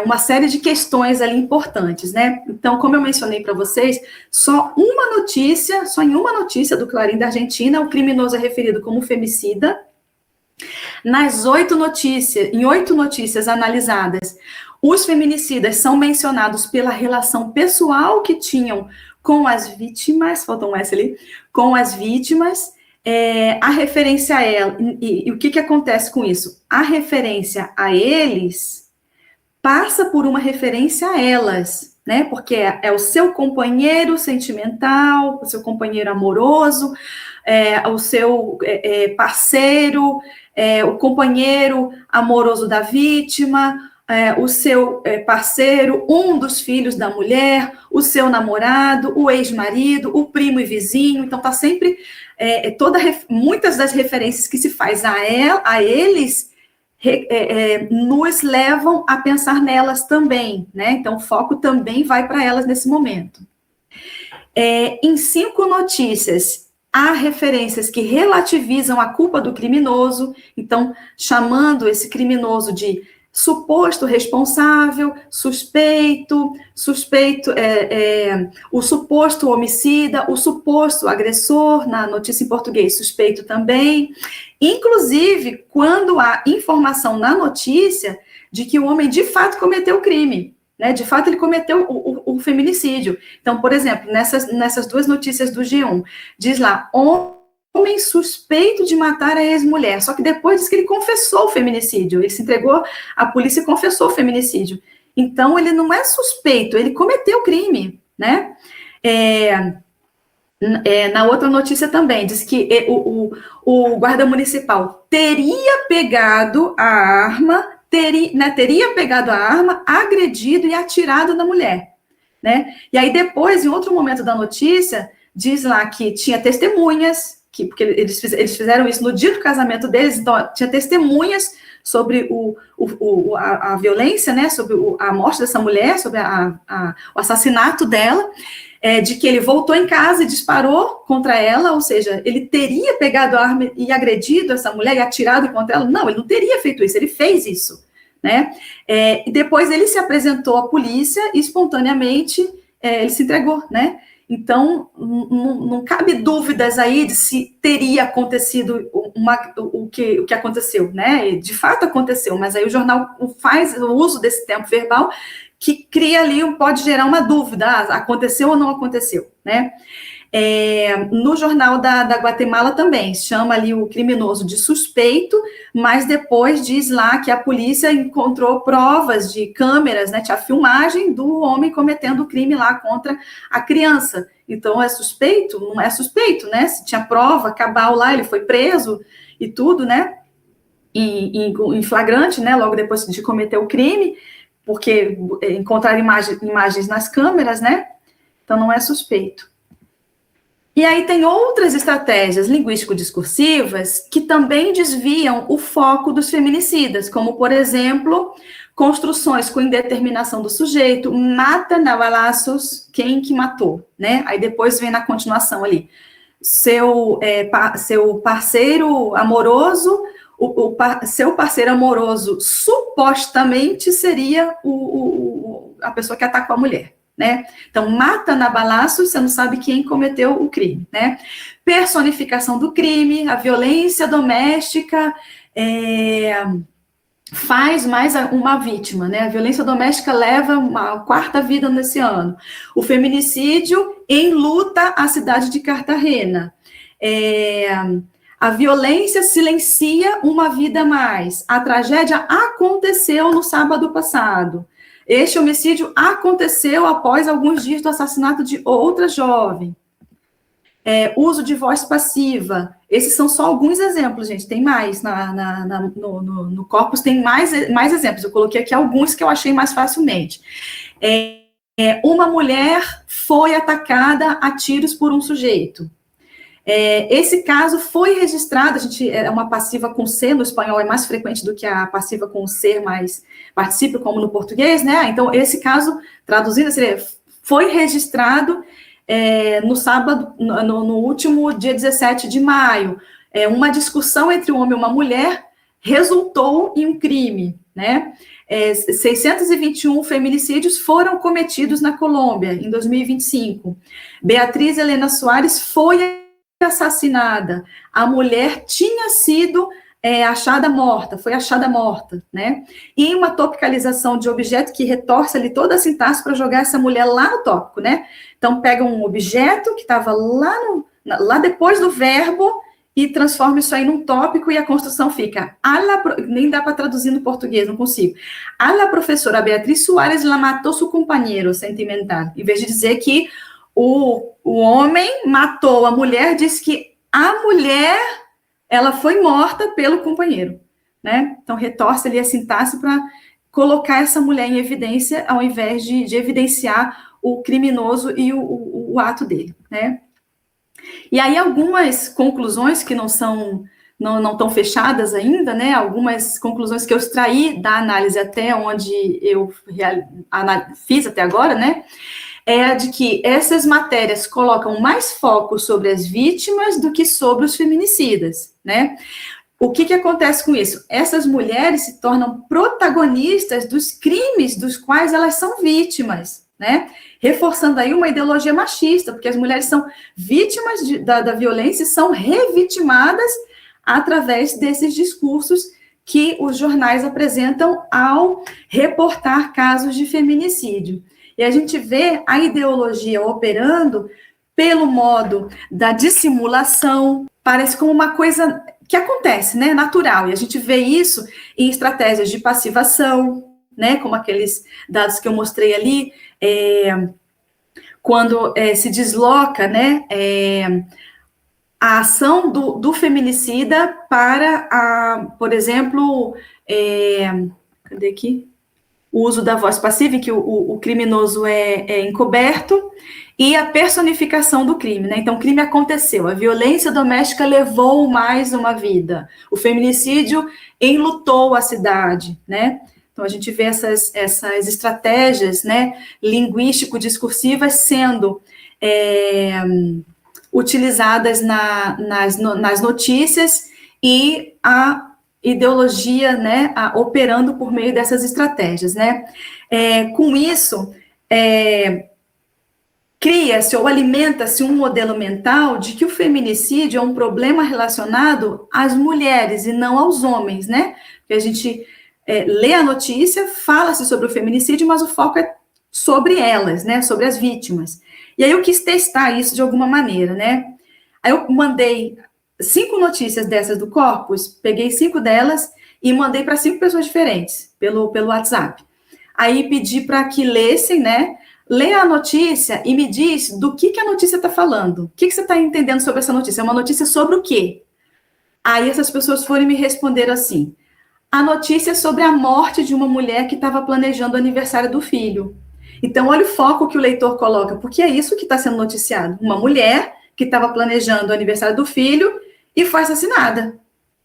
uma série de questões ali importantes, né? Então, como eu mencionei para vocês, só em uma notícia do Clarim da Argentina, o criminoso é referido como femicida. Em 8 notícias analisadas, os feminicidas são mencionados pela relação pessoal que tinham com as vítimas, faltou um S ali, com as vítimas, a referência a ela, e o que acontece com isso? A referência a eles passa por uma referência a elas, né? Porque é o seu companheiro sentimental, o seu companheiro amoroso, o seu parceiro, o companheiro amoroso da vítima, o seu parceiro, um dos filhos da mulher, o seu namorado, o ex-marido, o primo e vizinho. Então, está sempre muitas das referências que se faz a eles nos levam a pensar nelas também, né? Então, o foco também vai para elas nesse momento. Em 5 notícias, há referências que relativizam a culpa do criminoso, então, chamando esse criminoso de suposto responsável, suspeito, o suposto homicida, o suposto agressor, na notícia em português, suspeito também. Inclusive, quando há informação na notícia de que o homem de fato cometeu o crime, né? De fato, ele cometeu o feminicídio. Então, por exemplo, nessas 2 notícias do G1, diz lá, homem suspeito de matar a ex-mulher, só que depois diz que ele confessou o feminicídio, ele se entregou à polícia e confessou o feminicídio. Então, ele não é suspeito, ele cometeu o crime, né? Na outra notícia também, diz que o guarda municipal teria pegado a arma, agredido e atirado na mulher, né? E aí depois, em outro momento da notícia, diz lá que tinha testemunhas, porque eles fizeram isso no dia do casamento deles, então tinha testemunhas sobre a violência, né, sobre a morte dessa mulher, sobre o assassinato dela, de que ele voltou em casa e disparou contra ela, ou seja, ele teria pegado a arma e agredido essa mulher e atirado contra ela. Não, ele não teria feito isso, ele fez isso, né? E depois ele se apresentou à polícia e espontaneamente ele se entregou, né? Então, não cabe dúvidas aí de se teria acontecido o que aconteceu, né? De fato aconteceu, mas aí o jornal faz o uso desse tempo verbal que cria ali, pode gerar uma dúvida, aconteceu ou não aconteceu, né? No jornal da Guatemala também, chama ali o criminoso de suspeito, mas depois diz lá que a polícia encontrou provas de câmeras, né, tinha a filmagem do homem cometendo o crime lá contra a criança. Então, é suspeito? Não é suspeito, né? Se tinha prova, cabal lá, ele foi preso e tudo, né? Em flagrante, né? Logo depois de cometer o crime, porque encontraram imagens nas câmeras, né? Então, não é suspeito. E aí tem outras estratégias linguístico-discursivas que também desviam o foco dos feminicidas, como, por exemplo, construções com indeterminação do sujeito, mata na balaços quem que matou, né? Aí depois vem na continuação ali, seu parceiro amoroso, seu parceiro amoroso supostamente seria a pessoa que atacou a mulher, né? Então, mata na balaço, você não sabe quem cometeu o crime, né? Personificação do crime, a violência doméstica faz mais uma vítima, né? A violência doméstica leva uma 4ª vida nesse ano. O feminicídio enluta a cidade de Cartagena. A violência silencia uma vida a mais. A tragédia aconteceu no sábado passado. Este homicídio aconteceu após alguns dias do assassinato de outra jovem. Uso de voz passiva. Esses são só alguns exemplos, gente. Tem mais. No corpus tem mais exemplos. Eu coloquei aqui alguns que eu achei mais facilmente. Uma mulher foi atacada a tiros por um sujeito. Esse caso foi registrado, é uma passiva com C, no espanhol é mais frequente do que a passiva com C, mais participa, como no português, né? Então, esse caso, traduzindo, seria, foi registrado no sábado, no último dia 17 de maio. Uma discussão entre um homem e uma mulher resultou em um crime, né? 621 feminicídios foram cometidos na Colômbia em 2025. Beatriz Helena Soares foi assassinada. A mulher tinha sido foi achada morta, né? E uma topicalização de objeto que retorce ali toda a sintaxe para jogar essa mulher lá no tópico, né? Então, pega um objeto que estava lá depois do verbo e transforma isso aí num tópico e a construção fica, nem dá para traduzir no português, não consigo. A la professora Beatriz Soares la matou su compañero sentimental. Em vez de dizer que o homem matou a mulher, diz que a mulher, ela foi morta pelo companheiro, né? Então, retorce ali a sintaxe para colocar essa mulher em evidência, ao invés de evidenciar o criminoso e o ato dele, né? E aí, algumas conclusões que não estão fechadas ainda, né? Algumas conclusões que eu extraí da análise até onde eu fiz até agora, né? É a de que essas matérias colocam mais foco sobre as vítimas do que sobre os feminicidas, né? O que acontece com isso? Essas mulheres se tornam protagonistas dos crimes dos quais elas são vítimas, né? Reforçando aí uma ideologia machista, porque as mulheres são vítimas da violência e são revitimadas através desses discursos que os jornais apresentam ao reportar casos de feminicídio. E a gente vê a ideologia operando pelo modo da dissimulação, parece como uma coisa que acontece, né, natural. E a gente vê isso em estratégias de passivação, né, como aqueles dados que eu mostrei ali, quando se desloca, né, a ação do feminicida para, por exemplo, cadê aqui? O uso da voz passiva, em que o criminoso é encoberto, e a personificação do crime, né? Então, o crime aconteceu, a violência doméstica levou mais uma vida, o feminicídio enlutou a cidade, né? Então, a gente vê essas estratégias, né, linguístico-discursivas sendo utilizadas nas notícias e a ideologia, né, operando por meio dessas estratégias, né? Com isso, cria-se ou alimenta-se um modelo mental de que o feminicídio é um problema relacionado às mulheres e não aos homens, né? Porque a gente lê a notícia, fala-se sobre o feminicídio, mas o foco é sobre elas, né? Sobre as vítimas. E aí eu quis testar isso de alguma maneira, né? Aí eu mandei 5 notícias dessas do Corpus, peguei 5 delas e mandei para 5 pessoas diferentes, pelo WhatsApp. Aí pedi para que lessem, né? Lê a notícia e me diz do que a notícia está falando. O que você está entendendo sobre essa notícia? É uma notícia sobre o quê? Aí essas pessoas foram me responder assim: a notícia é sobre a morte de uma mulher que estava planejando o aniversário do filho. Então, olha o foco que o leitor coloca, porque é isso que está sendo noticiado. Uma mulher que estava planejando o aniversário do filho e foi assassinada.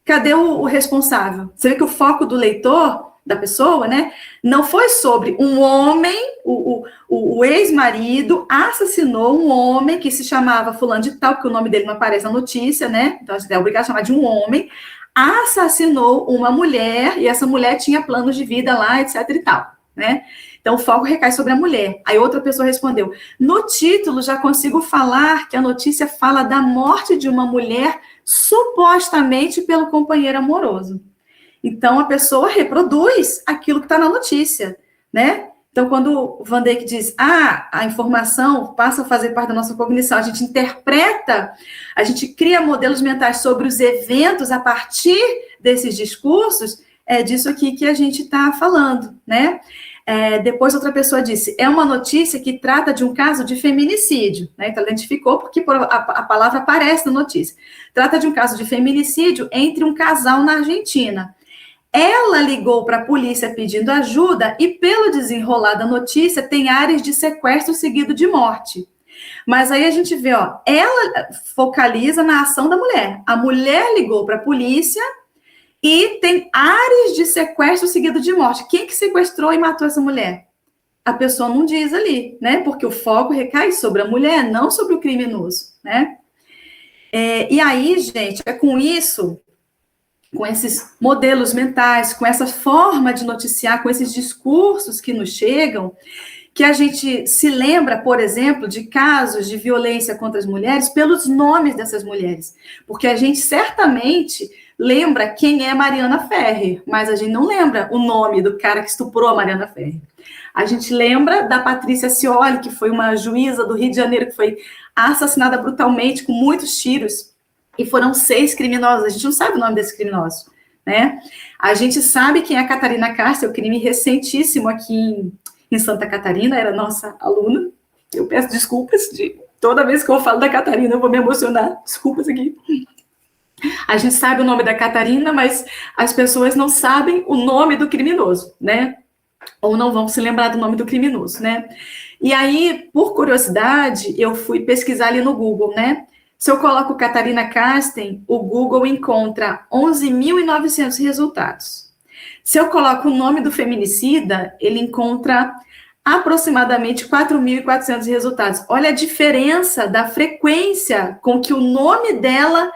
Cadê o responsável? Você vê que o foco do leitor, da pessoa, né, não foi sobre um homem, o ex-marido assassinou um homem que se chamava fulano de tal, porque o nome dele não aparece na notícia, né, então a gente é obrigado a chamar de um homem, assassinou uma mulher, e essa mulher tinha planos de vida lá, etc e tal, né. Então, o foco recai sobre a mulher. Aí outra pessoa respondeu: no título já consigo falar que a notícia fala da morte de uma mulher supostamente pelo companheiro amoroso. Então, a pessoa reproduz aquilo que está na notícia, né? Então, quando o Van Dijk diz, a informação passa a fazer parte da nossa cognição, a gente interpreta, a gente cria modelos mentais sobre os eventos a partir desses discursos, é disso aqui que a gente está falando, né? Depois outra pessoa disse, é uma notícia que trata de um caso de feminicídio, né? Então, ela identificou porque a palavra aparece na notícia. Trata de um caso de feminicídio entre um casal na Argentina. Ela ligou para a polícia pedindo ajuda e, pelo desenrolar da notícia, tem áreas de sequestro seguido de morte. Mas aí a gente vê, ó, ela focaliza na ação da mulher. A mulher ligou para a polícia e tem áreas de sequestro seguido de morte. Quem que sequestrou e matou essa mulher? A pessoa não diz ali, né? Porque o foco recai sobre a mulher, não sobre o criminoso, né? E aí, gente, é com isso, com esses modelos mentais, com essa forma de noticiar, com esses discursos que nos chegam, que a gente se lembra, por exemplo, de casos de violência contra as mulheres pelos nomes dessas mulheres. Porque a gente certamente lembra quem é Mariana Ferrer, mas a gente não lembra o nome do cara que estuprou a Mariana Ferrer. A gente lembra da Patrícia Scioli, que foi uma juíza do Rio de Janeiro, que foi assassinada brutalmente com muitos tiros, e foram 6 criminosos. A gente não sabe o nome desses criminosos, né? A gente sabe quem é a Catarina Castro, o crime recentíssimo aqui em Santa Catarina, era nossa aluna. Eu peço desculpas, toda vez que eu falo da Catarina, eu vou me emocionar. Desculpas aqui. A gente sabe o nome da Catarina, mas as pessoas não sabem o nome do criminoso, né? Ou não vão se lembrar do nome do criminoso, né? E aí, por curiosidade, eu fui pesquisar ali no Google, né? Se eu coloco Catarina Casten, o Google encontra 11.900 resultados. Se eu coloco o nome do feminicida, ele encontra aproximadamente 4.400 resultados. Olha a diferença da frequência com que o nome dela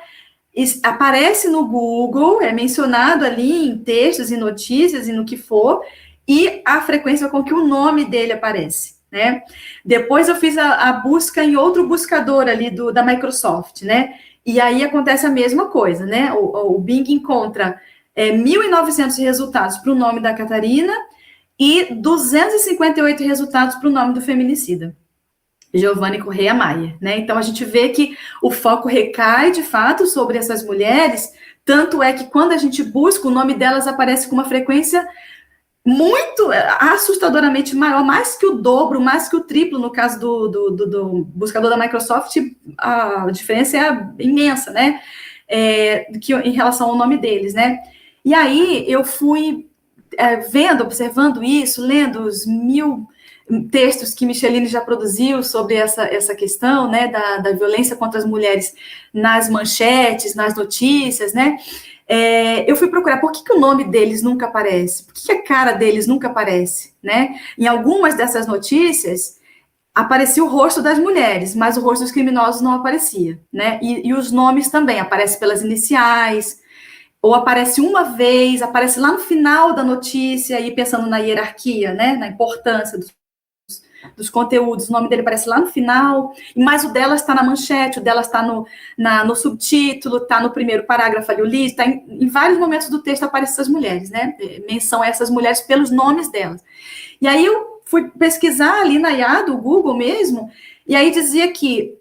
aparece no Google, é mencionado ali em textos, em notícias e no que for, e a frequência com que o nome dele aparece, né? Depois eu fiz a busca em outro buscador ali da Microsoft, né? E aí acontece a mesma coisa, né? O Bing encontra 1.900 resultados para o nome da Catarina e 258 resultados para o nome do feminicida, Giovanni Correia Maia, né? Então, a gente vê que o foco recai, de fato, sobre essas mulheres, tanto é que quando a gente busca, o nome delas aparece com uma frequência muito assustadoramente maior, mais que o dobro, mais que o triplo, no caso do buscador da Microsoft, a diferença é imensa, né? Em relação ao nome deles, né? E aí, eu fui observando isso, lendo os 1.000 textos que Micheline já produziu sobre essa questão, né, da violência contra as mulheres nas manchetes, nas notícias, né, eu fui procurar por que o nome deles nunca aparece, por que a cara deles nunca aparece, né, em algumas dessas notícias aparecia o rosto das mulheres, mas o rosto dos criminosos não aparecia, né, e os nomes também, aparecem pelas iniciais, ou aparece uma vez, aparece lá no final da notícia, e pensando na hierarquia, né, na importância dos conteúdos, o nome dele aparece lá no final, mas o dela está na manchete, o dela está no subtítulo, está no primeiro parágrafo ali, o li, está em vários momentos do texto aparecem essas mulheres, né, menção a essas mulheres pelos nomes delas. E aí eu fui pesquisar ali na IA, do Google mesmo, e aí dizia que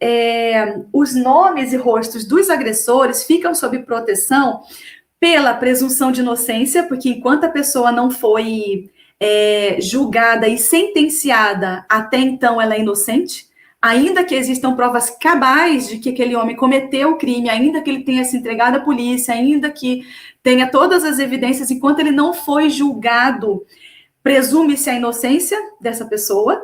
os nomes e rostos dos agressores ficam sob proteção pela presunção de inocência, porque enquanto a pessoa não foi julgada e sentenciada, até então ela é inocente, ainda que existam provas cabais de que aquele homem cometeu o crime, ainda que ele tenha se entregado à polícia, ainda que tenha todas as evidências, enquanto ele não foi julgado, presume-se a inocência dessa pessoa,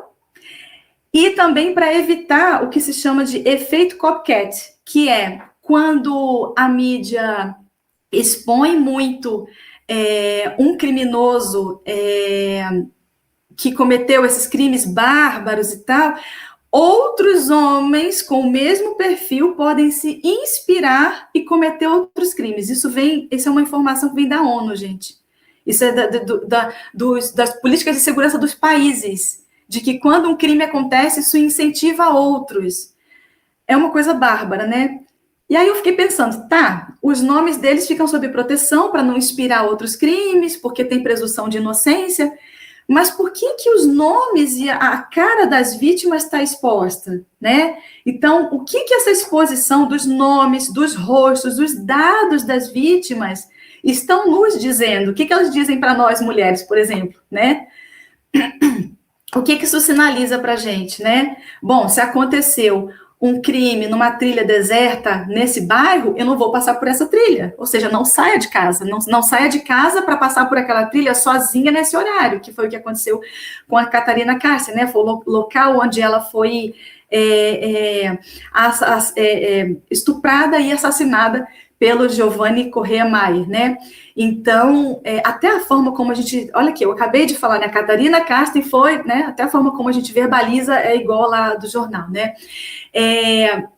e também para evitar o que se chama de efeito copycat, que é quando a mídia expõe muito um criminoso que cometeu esses crimes bárbaros e tal, outros homens com o mesmo perfil podem se inspirar e cometer outros crimes. Isso é uma informação que vem da ONU, gente. Isso é das políticas de segurança dos países, de que quando um crime acontece, isso incentiva outros. É uma coisa bárbara, né? E aí eu fiquei pensando, os nomes deles ficam sob proteção para não inspirar outros crimes, porque tem presunção de inocência, mas por que os nomes e a cara das vítimas está exposta, né? Então, o que essa exposição dos nomes, dos rostos, dos dados das vítimas estão nos dizendo? O que elas dizem para nós, mulheres, por exemplo, né? O que isso sinaliza para a gente, né? Bom, se aconteceu um crime numa trilha deserta nesse bairro, eu não vou passar por essa trilha. Ou seja, não saia de casa. Não saia de casa para passar por aquela trilha sozinha nesse horário, que foi o que aconteceu com a Catarina Cárcere, né? Foi o local onde ela foi estuprada e assassinada pelo Giovanni Correia Maier, né? Então, até a forma como a gente... Olha aqui, eu acabei de falar, né? A Catarina Cárcere foi, né? Até a forma como a gente verbaliza é igual lá do jornal, né?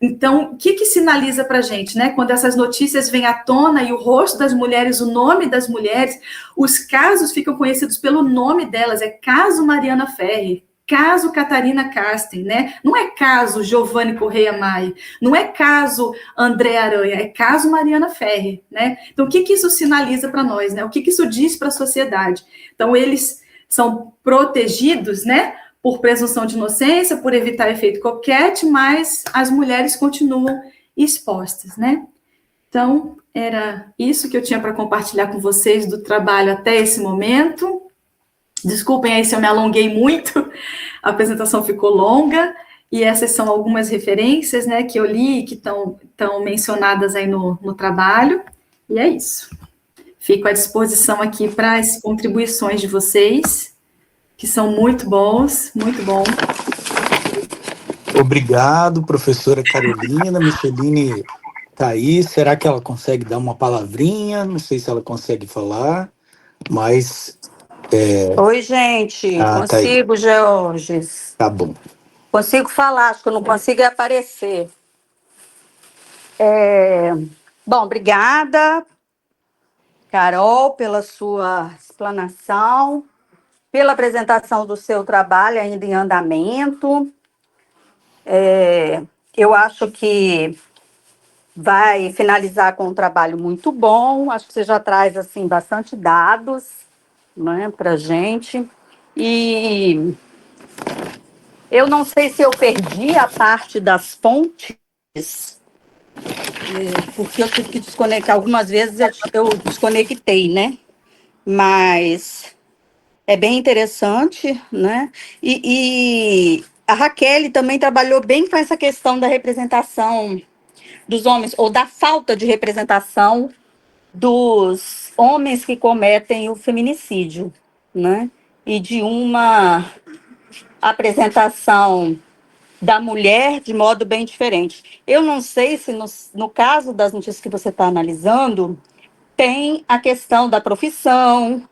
Então, o que sinaliza para a gente, né? Quando essas notícias vêm à tona e o rosto das mulheres, o nome das mulheres, os casos ficam conhecidos pelo nome delas, é caso Mariana Ferrer, caso Catarina Cárcere, né? Não é caso Giovanni Correia Maier, não é caso André Aranha, é caso Mariana Ferrer, né? Então, o que isso sinaliza para nós, né? O que isso diz para a sociedade? Então, eles são protegidos, né? Por presunção de inocência, por evitar efeito coquete, mas as mulheres continuam expostas, né? Então, era isso que eu tinha para compartilhar com vocês do trabalho até esse momento. Desculpem aí se eu me alonguei muito, a apresentação ficou longa, e essas são algumas referências, né, que eu li e que estão mencionadas aí no trabalho, e é isso. Fico à disposição aqui para as contribuições de vocês, que são muito bons, muito bom. Obrigado, professora Carolina. Micheline tá aí. Será que ela consegue dar uma palavrinha? Não sei se ela consegue falar, mas... Oi, gente. Consigo, tá Georges. Tá bom. Consigo falar, acho que eu não consigo aparecer. Bom, obrigada, Carol, pela sua explanação, pela apresentação do seu trabalho ainda em andamento. Eu acho que vai finalizar com um trabalho muito bom. Acho que você já traz assim bastante dados, né, para a gente. E eu não sei se eu perdi a parte das fontes, porque eu tive que desconectar. Algumas vezes eu desconectei, né? Mas é bem interessante, né? E a Raquel também trabalhou bem com essa questão da representação dos homens, ou da falta de representação dos homens que cometem o feminicídio, né? E de uma apresentação da mulher de modo bem diferente. Eu não sei se no caso das notícias que você está analisando, tem a questão da profissão,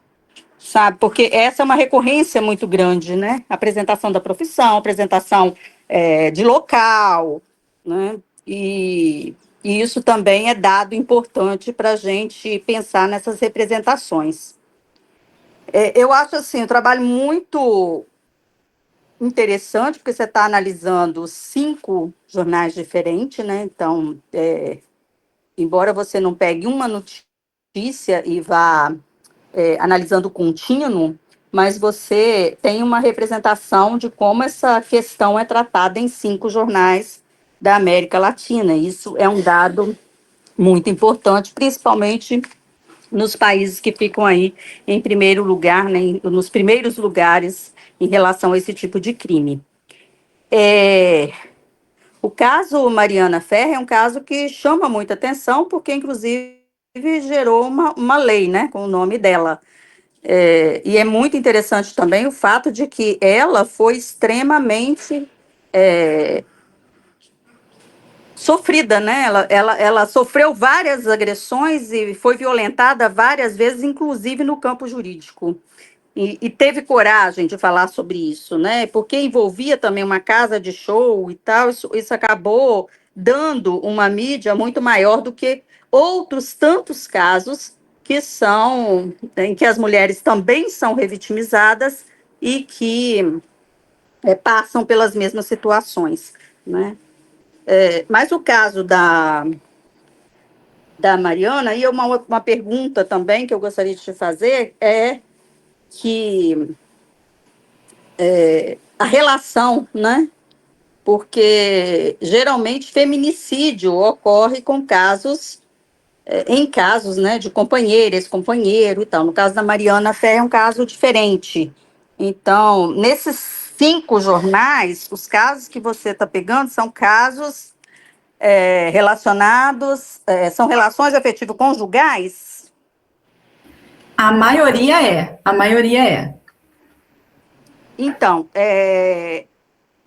sabe? Porque essa é uma recorrência muito grande, né? Apresentação da profissão, apresentação de local, né? E isso também é dado importante para a gente pensar nessas representações. Eu acho assim, um trabalho muito interessante, porque você está analisando 5 jornais diferentes, né? Então, embora você não pegue uma notícia e vá analisando contínuo, mas você tem uma representação de como essa questão é tratada em 5 jornais da América Latina. Isso é um dado muito importante, principalmente nos países que ficam aí em primeiro lugar, né, nos primeiros lugares em relação a esse tipo de crime. O caso Mariana Ferrer é um caso que chama muita atenção, porque, inclusive, gerou uma lei, né, com o nome dela. E é muito interessante também o fato de que ela foi extremamente sofrida, né? Ela sofreu várias agressões e foi violentada várias vezes, inclusive no campo jurídico. E teve coragem de falar sobre isso, né? Porque envolvia também uma casa de show e tal, isso acabou dando uma mídia muito maior do que outros tantos casos em que as mulheres também são revitimizadas e que passam pelas mesmas situações, né? Mas o caso da Mariana, e uma pergunta também que eu gostaria de te fazer é que a relação, né? Porque geralmente feminicídio ocorre com em casos, né, de companheira, ex-companheiro e tal. No caso da Mariana Ferrer é um caso diferente. Então, nesses 5 jornais, os casos que você está pegando são casos relacionados, são relações afetivo-conjugais? A maioria é. Então,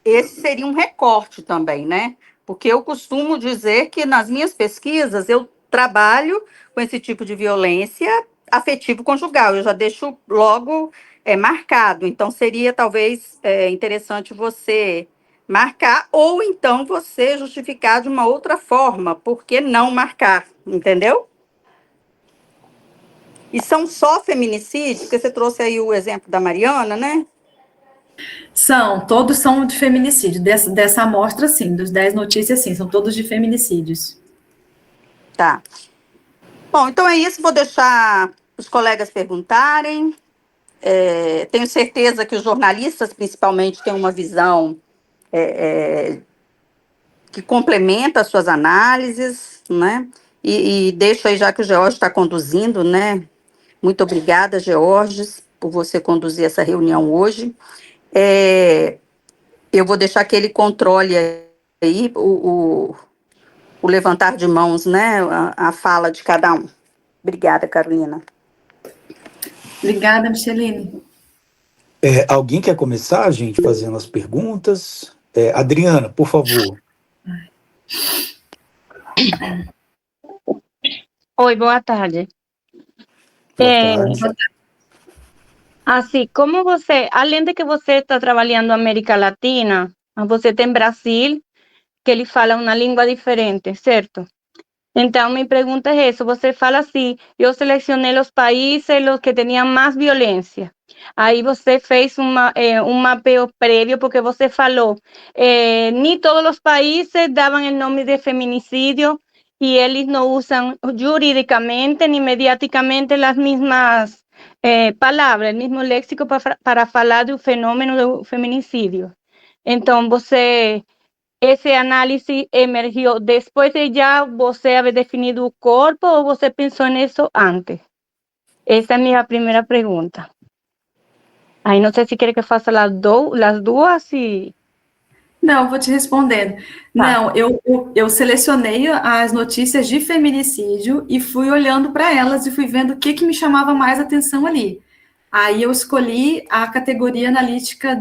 esse seria um recorte também, né? Porque eu costumo dizer que nas minhas pesquisas eu trabalho com esse tipo de violência afetivo-conjugal, eu já deixo logo marcado. Então, seria talvez interessante você marcar, ou então você justificar de uma outra forma, por que não marcar, entendeu? E são só feminicídios, porque você trouxe aí o exemplo da Mariana, né? Todos são de feminicídio. Dessa amostra, sim, dos 10 notícias, sim, são todos de feminicídios. Tá. Bom, então é isso, vou deixar os colegas perguntarem. Tenho certeza que os jornalistas, principalmente, têm uma visão que complementa as suas análises, né? E deixo aí, já que o George está conduzindo, né? Muito obrigada, Georges, por você conduzir essa reunião hoje. Eu vou deixar que ele controle aí o levantar de mãos, né? A fala de cada um. Obrigada, Carolina. Obrigada, Micheline. Alguém quer começar, gente, fazendo as perguntas? Adriana, por favor. Oi, boa tarde. Boa tarde. Assim, como você, além de que você está trabalhando na América Latina, você tem Brasil, que ele fala uma língua diferente, certo? Então, minha pergunta é essa, você fala assim, eu selecionei os países los que tinham mais violência. Aí você fez um mapeo prévio, porque você falou, nem todos os países davam o nome de feminicídio, e eles não usam juridicamente nem mediáticamente as mesmas palavras, o mesmo léxico para falar do fenômeno do feminicídio. Então, esse análise emergiu depois de já você haver definido o corpo, ou você pensou nisso antes? Essa é a minha primeira pergunta. Aí não sei se quer que eu faça as duas e... Não, vou te respondendo. Não, eu selecionei as notícias de feminicídio e fui olhando para elas e fui vendo o que me chamava mais atenção ali. Aí eu escolhi a categoria analítica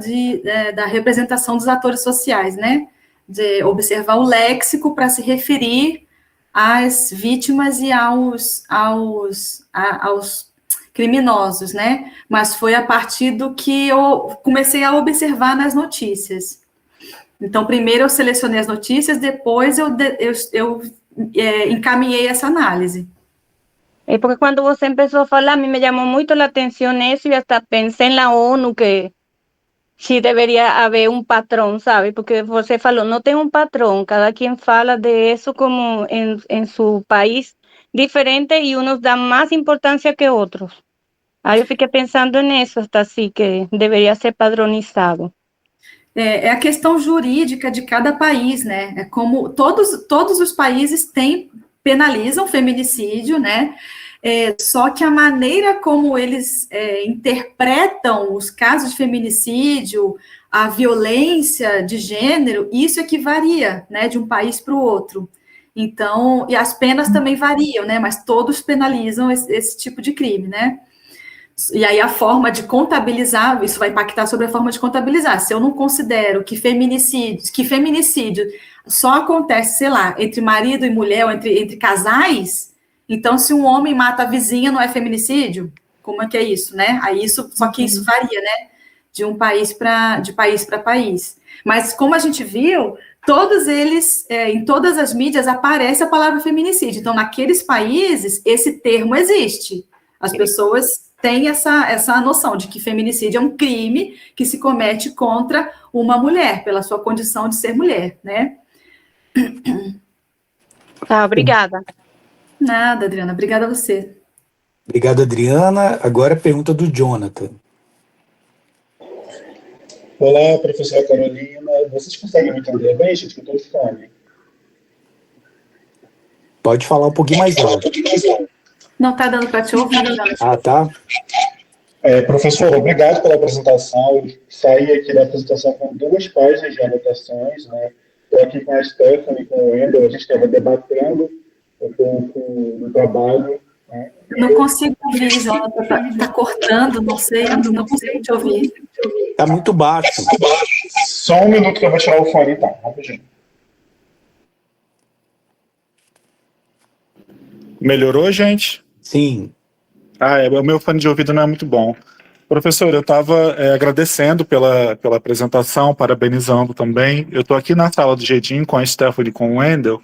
da representação dos atores sociais, né? De observar o léxico para se referir às vítimas e aos criminosos, né? Mas foi a partir do que eu comecei a observar nas notícias. Então, primeiro eu selecionei as notícias, depois eu encaminhei essa análise. Porque quando você começou a falar, a mim me chamou muito a atenção isso, e até pensei na ONU, que se deveria haver um patrão, sabe? Porque você falou, não tem um patrão, cada quem fala de isso como em seu país diferente, e uns dão mais importância que outros. Aí eu fiquei pensando nisso, hasta assim, que deveria ser padronizado. É a questão jurídica de cada país, né? É como todos os países penalizam feminicídio, né? Só que a maneira como eles interpretam os casos de feminicídio, a violência de gênero, isso é que varia, né, de um país para o outro. Então, e as penas também variam, né? Mas todos penalizam esse tipo de crime, né? E aí a forma de contabilizar, isso vai impactar sobre a forma de contabilizar. Se eu não considero que feminicídio só acontece, sei lá, entre marido e mulher, ou entre casais, então se um homem mata a vizinha, não é feminicídio? Como é que é isso, né? Aí só que isso varia, né? De país para país. Mas como a gente viu, todos eles, em todas as mídias, aparece a palavra feminicídio. Então, naqueles países, esse termo existe. As pessoas têm essa noção de que feminicídio é um crime que se comete contra uma mulher, pela sua condição de ser mulher, né? Tá, obrigada. Nada, Adriana, obrigada a você. Obrigado, Adriana. Agora a pergunta do Jonathan. Olá, professora Carolina. Vocês conseguem me entender bem, gente? Que eu estou de fome. Pode falar um pouquinho mais alto. Não está dando para te ouvir, Jonathan. Ah, tá. Professor, obrigado pela apresentação. Eu saí aqui da apresentação com 2 páginas de anotações, né? Estou aqui com a Stephanie, com o Wendel, a gente estava debatendo um pouco do trabalho. Né? Não consigo ouvir, Zona, está cortando, não sei, não consigo te ouvir. Está muito baixo. Só um minuto que eu vou tirar o fone, tá? Rapidinho. Melhorou, gente? Sim. O meu fone de ouvido não é muito bom. Professor, eu estava agradecendo pela apresentação, parabenizando também. Eu estou aqui na sala do Jedim com a Stephanie e com o Wendel,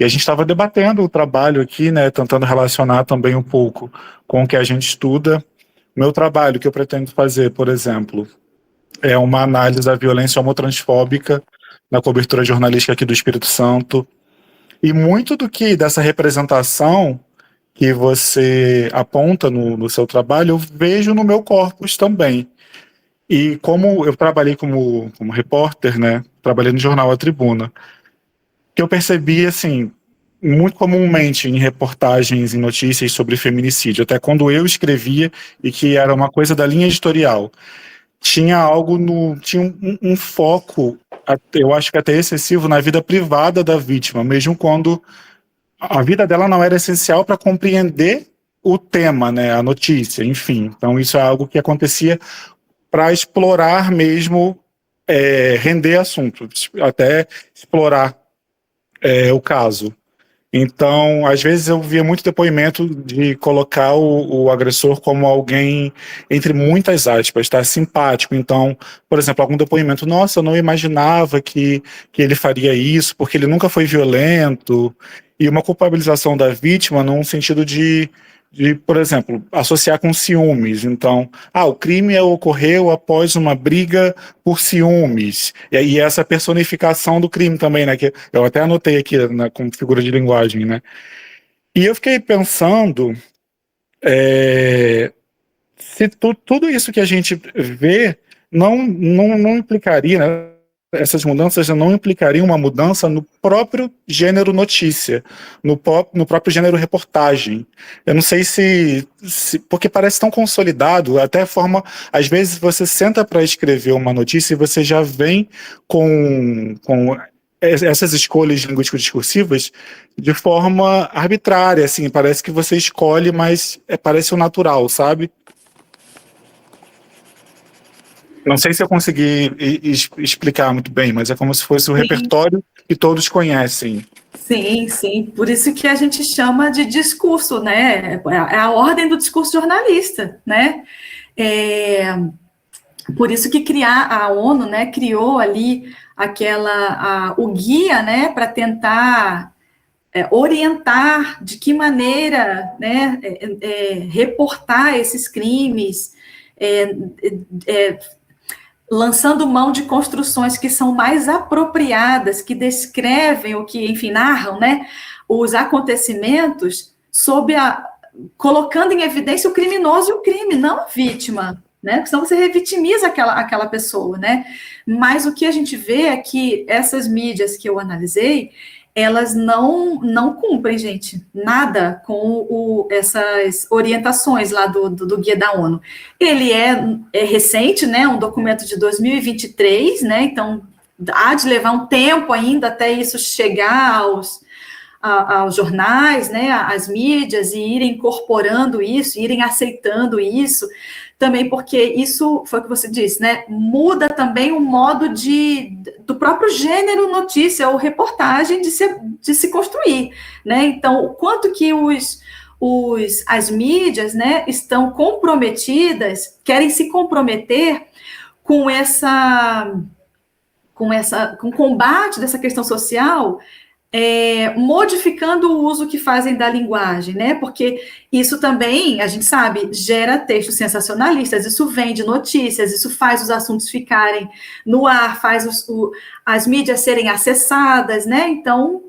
e a gente estava debatendo o trabalho aqui, né, tentando relacionar também um pouco com o que a gente estuda. O meu trabalho que eu pretendo fazer, por exemplo, é uma análise da violência homotransfóbica na cobertura jornalística aqui do Espírito Santo. E muito dessa representação que você aponta no seu trabalho, eu vejo no meu corpus também. E como eu trabalhei como repórter, né, trabalhei no jornal A Tribuna, que eu percebi, assim, muito comumente em reportagens, em notícias sobre feminicídio, até quando eu escrevia, e que era uma coisa da linha editorial, tinha algo tinha um foco, eu acho que até excessivo, na vida privada da vítima, mesmo quando a vida dela não era essencial para compreender o tema, né, a notícia, enfim. Então isso é algo que acontecia para explorar mesmo, render assunto, até explorar o caso. Então, às vezes eu via muito depoimento de colocar o agressor como alguém, entre muitas aspas, tá, simpático. Então, por exemplo, algum depoimento, nossa, eu não imaginava que ele faria isso, porque ele nunca foi violento, e uma culpabilização da vítima num sentido de, por exemplo, associar com ciúmes. Então, o crime ocorreu após uma briga por ciúmes. E essa personificação do crime também, né? Que eu até anotei aqui, né, como figura de linguagem, né? E eu fiquei pensando se tudo isso que a gente vê não implicaria, né? Essas mudanças não implicariam uma mudança no próprio gênero notícia, no próprio gênero reportagem. Eu não sei se porque parece tão consolidado, até a forma, às vezes você senta para escrever uma notícia e você já vem com essas escolhas linguístico-discursivas de forma arbitrária, assim, parece que você escolhe, mas parece o natural, sabe? Não sei se eu consegui explicar muito bem, mas é como se fosse o repertório que todos conhecem. Sim, sim. Por isso que a gente chama de discurso, né? É a ordem do discurso jornalista, né? Por isso que a ONU, né, criou ali o guia, né, para tentar orientar de que maneira, né, reportar esses crimes, lançando mão de construções que são mais apropriadas, que descrevem o que, enfim, narram, né, os acontecimentos colocando em evidência o criminoso e o crime, não a vítima, né, porque senão você revitimiza aquela pessoa, né, mas o que a gente vê é que essas mídias que eu analisei, elas não cumprem, gente, nada com essas orientações lá do guia da ONU. Ele é recente, né, um documento de 2023, né, então há de levar um tempo ainda até isso chegar aos jornais, né, às mídias, e irem incorporando isso, irem aceitando isso, também porque isso, foi o que você disse, né, muda também o modo do próprio gênero notícia ou reportagem de se construir, né, então, o quanto que as mídias, né, estão comprometidas, querem se comprometer com o combate dessa questão social, modificando o uso que fazem da linguagem, né? Porque isso também, a gente sabe, gera textos sensacionalistas, isso vem de notícias, isso faz os assuntos ficarem no ar, faz as mídias serem acessadas, né? Então,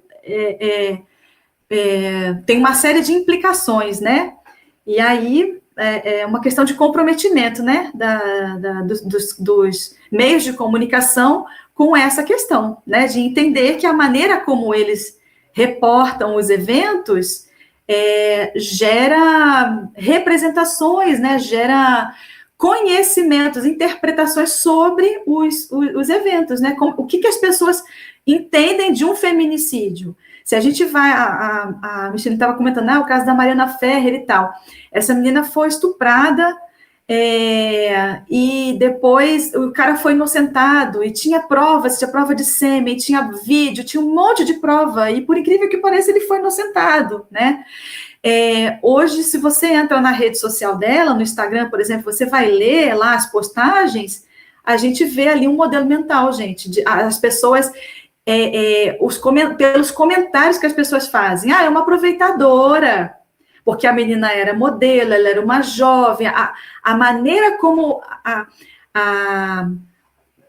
tem uma série de implicações, né? E aí, é uma questão de comprometimento, né? Dos meios de comunicação com essa questão, né, de entender que a maneira como eles reportam os eventos gera representações, né, gera conhecimentos, interpretações sobre os eventos, né? O que as pessoas entendem de um feminicídio. Se a gente vai, a Michelle estava comentando, o caso da Mariana Ferrer e tal. Essa menina foi estuprada, e depois o cara foi inocentado, e tinha provas, tinha prova de sêmen, tinha vídeo, tinha um monte de prova, e por incrível que pareça, ele foi inocentado, né? Hoje, se você entra na rede social dela, no Instagram, por exemplo, você vai ler lá as postagens, a gente vê ali um modelo mental, gente, as pessoas, pelos comentários que as pessoas fazem, é uma aproveitadora, porque a menina era modelo, ela era uma jovem, a maneira como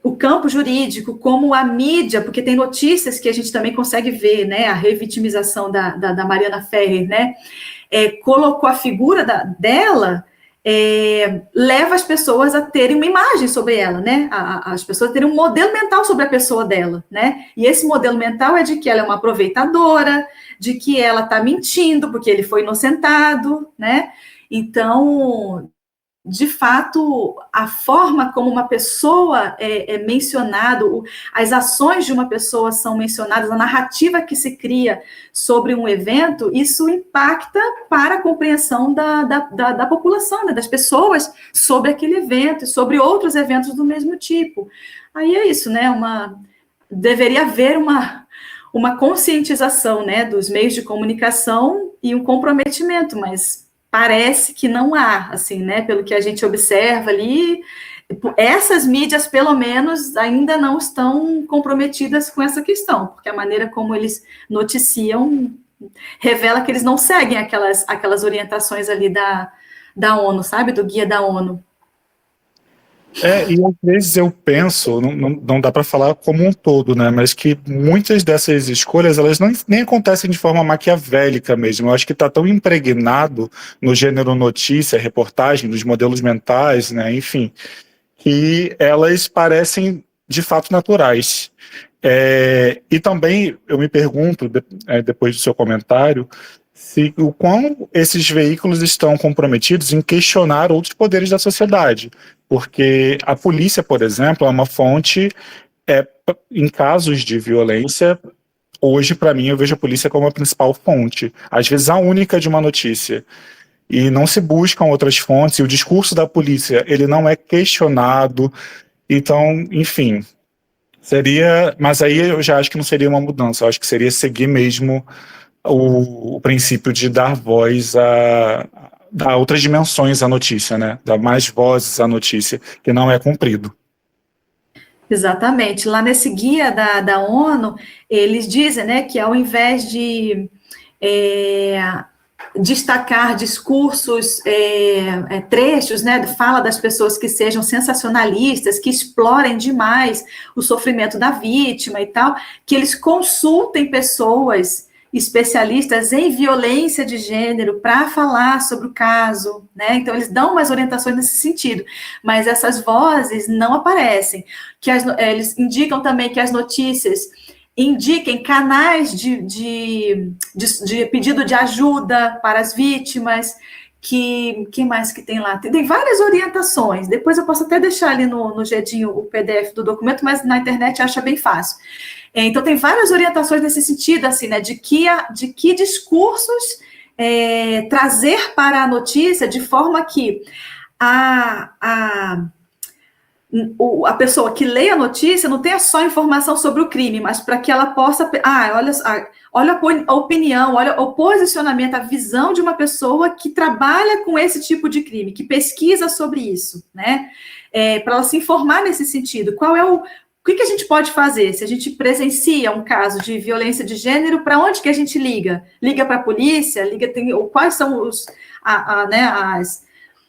o campo jurídico, como a mídia, porque tem notícias que a gente também consegue ver, né, a revitimização da Mariana Ferrer, né, colocou a figura dela, leva as pessoas a terem uma imagem sobre ela, né, as pessoas terem um modelo mental sobre a pessoa dela, né, e esse modelo mental é de que ela é uma aproveitadora, de que ela está mentindo, porque ele foi inocentado, né, então, de fato, a forma como uma pessoa é mencionada, as ações de uma pessoa são mencionadas, a narrativa que se cria sobre um evento, isso impacta para a compreensão da população, né, das pessoas sobre aquele evento e sobre outros eventos do mesmo tipo. Aí é isso, né? Deveria haver uma conscientização, né, dos meios de comunicação e um comprometimento, mas parece que não há, assim, né, pelo que a gente observa ali, essas mídias, pelo menos, ainda não estão comprometidas com essa questão, porque a maneira como eles noticiam revela que eles não seguem aquelas orientações ali da ONU, sabe, do guia da ONU. E às vezes eu penso, não dá para falar como um todo, né? Mas que muitas dessas escolhas, elas nem acontecem de forma maquiavélica mesmo. Eu acho que está tão impregnado no gênero notícia, reportagem, dos modelos mentais, né? Enfim, que elas parecem de fato naturais. E também eu me pergunto, depois do seu comentário, se o quão esses veículos estão comprometidos em questionar outros poderes da sociedade. Porque a polícia, por exemplo, é uma fonte, em casos de violência, hoje, para mim, eu vejo a polícia como a principal fonte, às vezes a única de uma notícia. E não se buscam outras fontes, e o discurso da polícia, ele não é questionado. Então, enfim, mas aí eu já acho que não seria uma mudança, eu acho que seria seguir mesmo o princípio de dar voz a outras dimensões à notícia, né? Dar mais vozes à notícia, que não é cumprido. Exatamente. Lá nesse guia da ONU, eles dizem, né, que ao invés de destacar discursos, trechos, né, fala das pessoas que sejam sensacionalistas, que explorem demais o sofrimento da vítima e tal, que eles consultem pessoas especialistas em violência de gênero para falar sobre o caso, né? Então eles dão umas orientações nesse sentido, mas essas vozes não aparecem. Eles indicam também que as notícias indiquem canais de pedido de ajuda para as vítimas, que mais que tem lá? Tem várias orientações, depois eu posso até deixar ali no Gedinho o PDF do documento, mas na internet acha bem fácil. Então, tem várias orientações nesse sentido, assim, né, de que discursos trazer para a notícia de forma que a pessoa que lê a notícia não tenha só informação sobre o crime, mas para que ela possa... olha a opinião, olha o posicionamento, a visão de uma pessoa que trabalha com esse tipo de crime, que pesquisa sobre isso, né? Para ela se informar nesse sentido. O que a gente pode fazer? Se a gente presencia um caso de violência de gênero, para onde que a gente liga? Liga para a polícia? Quais são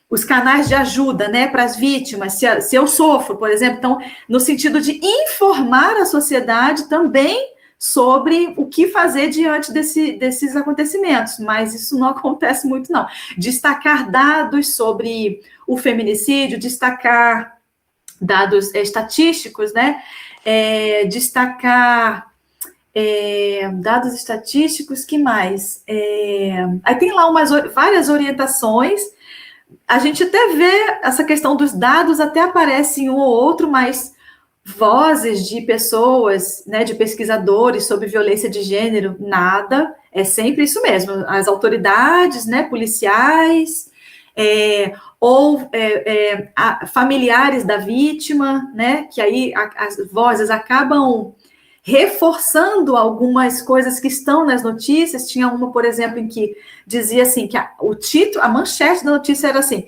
os canais de ajuda, né, para as vítimas? Se eu sofro, por exemplo, então, no sentido de informar a sociedade também sobre o que fazer diante desses acontecimentos, mas isso não acontece muito, não. Destacar dados sobre o feminicídio, destacar dados estatísticos, né? Destacar dados estatísticos, que mais? Aí tem lá várias orientações, a gente até vê essa questão dos dados, até aparece em um ou outro, mas vozes de pessoas, né, de pesquisadores sobre violência de gênero, nada, é sempre isso mesmo, as autoridades, né, policiais, familiares da vítima, né, que aí as vozes acabam reforçando algumas coisas que estão nas notícias. Tinha uma, por exemplo, em que dizia assim, que o título, a manchete da notícia era assim: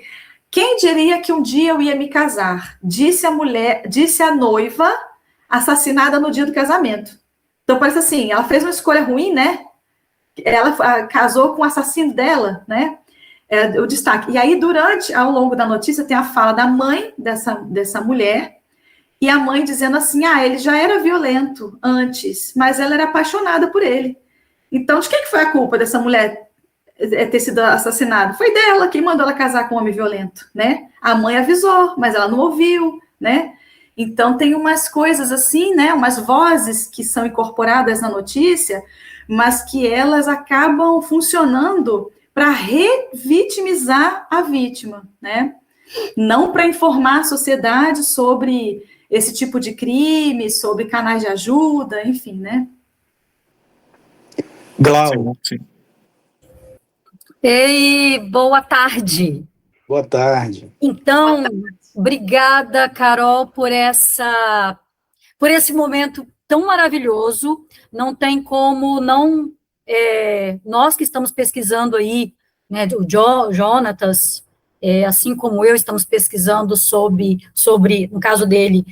quem diria que um dia eu ia me casar? Disse a noiva, assassinada no dia do casamento. Então, parece assim, ela fez uma escolha ruim, né? Ela casou com o assassino dela, né? O destaque. E aí, ao longo da notícia, tem a fala da mãe dessa mulher, e a mãe dizendo assim, ele já era violento antes, mas ela era apaixonada por ele. Então, de quem que foi a culpa dessa mulher ter sido assassinada? Foi dela, quem mandou ela casar com um homem violento, né? A mãe avisou, mas ela não ouviu, né? Então, tem umas coisas assim, né? Umas vozes que são incorporadas na notícia, mas que elas acabam funcionando para revitimizar a vítima, né? Não para informar a sociedade sobre esse tipo de crime, sobre canais de ajuda, enfim, né? Glau. Sim. Ei, boa tarde. Boa tarde. Então, obrigada, Carol, por esse momento tão maravilhoso. Não tem como não... nós que estamos pesquisando aí, né, o Jonatas, assim como eu, estamos pesquisando sobre no caso dele,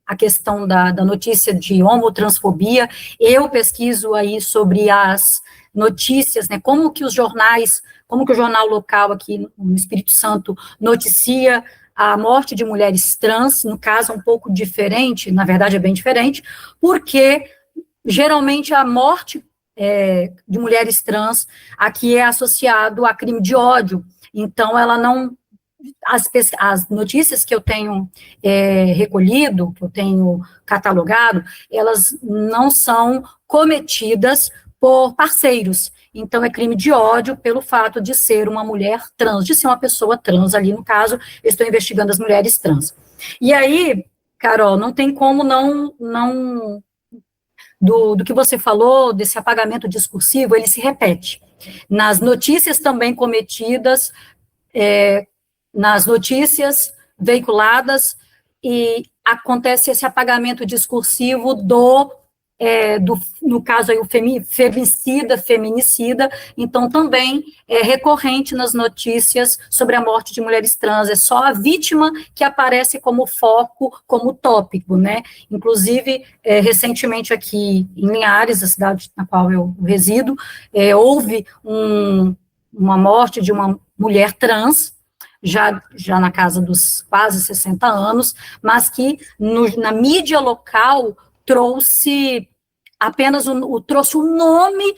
a questão da notícia de homotransfobia. Eu pesquiso aí sobre as notícias, né, como que o jornal local aqui no Espírito Santo noticia a morte de mulheres trans. No caso, é um pouco diferente, na verdade é bem diferente, porque geralmente a morte de mulheres trans aqui é associado a crime de ódio. Então, ela não... As notícias que eu tenho recolhido, que eu tenho catalogado, elas não são cometidas por parceiros. Então, é crime de ódio pelo fato de ser uma mulher trans, de ser uma pessoa trans ali, no caso, eu estou investigando as mulheres trans. E aí, Carol, não tem como não do que você falou, desse apagamento discursivo, ele se repete. Nas notícias também cometidas, nas notícias veiculadas, e acontece esse apagamento discursivo no caso aí, o feminicida, então também é recorrente nas notícias sobre a morte de mulheres trans, é só a vítima que aparece como foco, como tópico, né? Inclusive, recentemente aqui em Linhares, a cidade na qual eu resido, houve uma morte de uma mulher trans, já na casa dos quase 60 anos, mas que na mídia local trouxe apenas trouxe o nome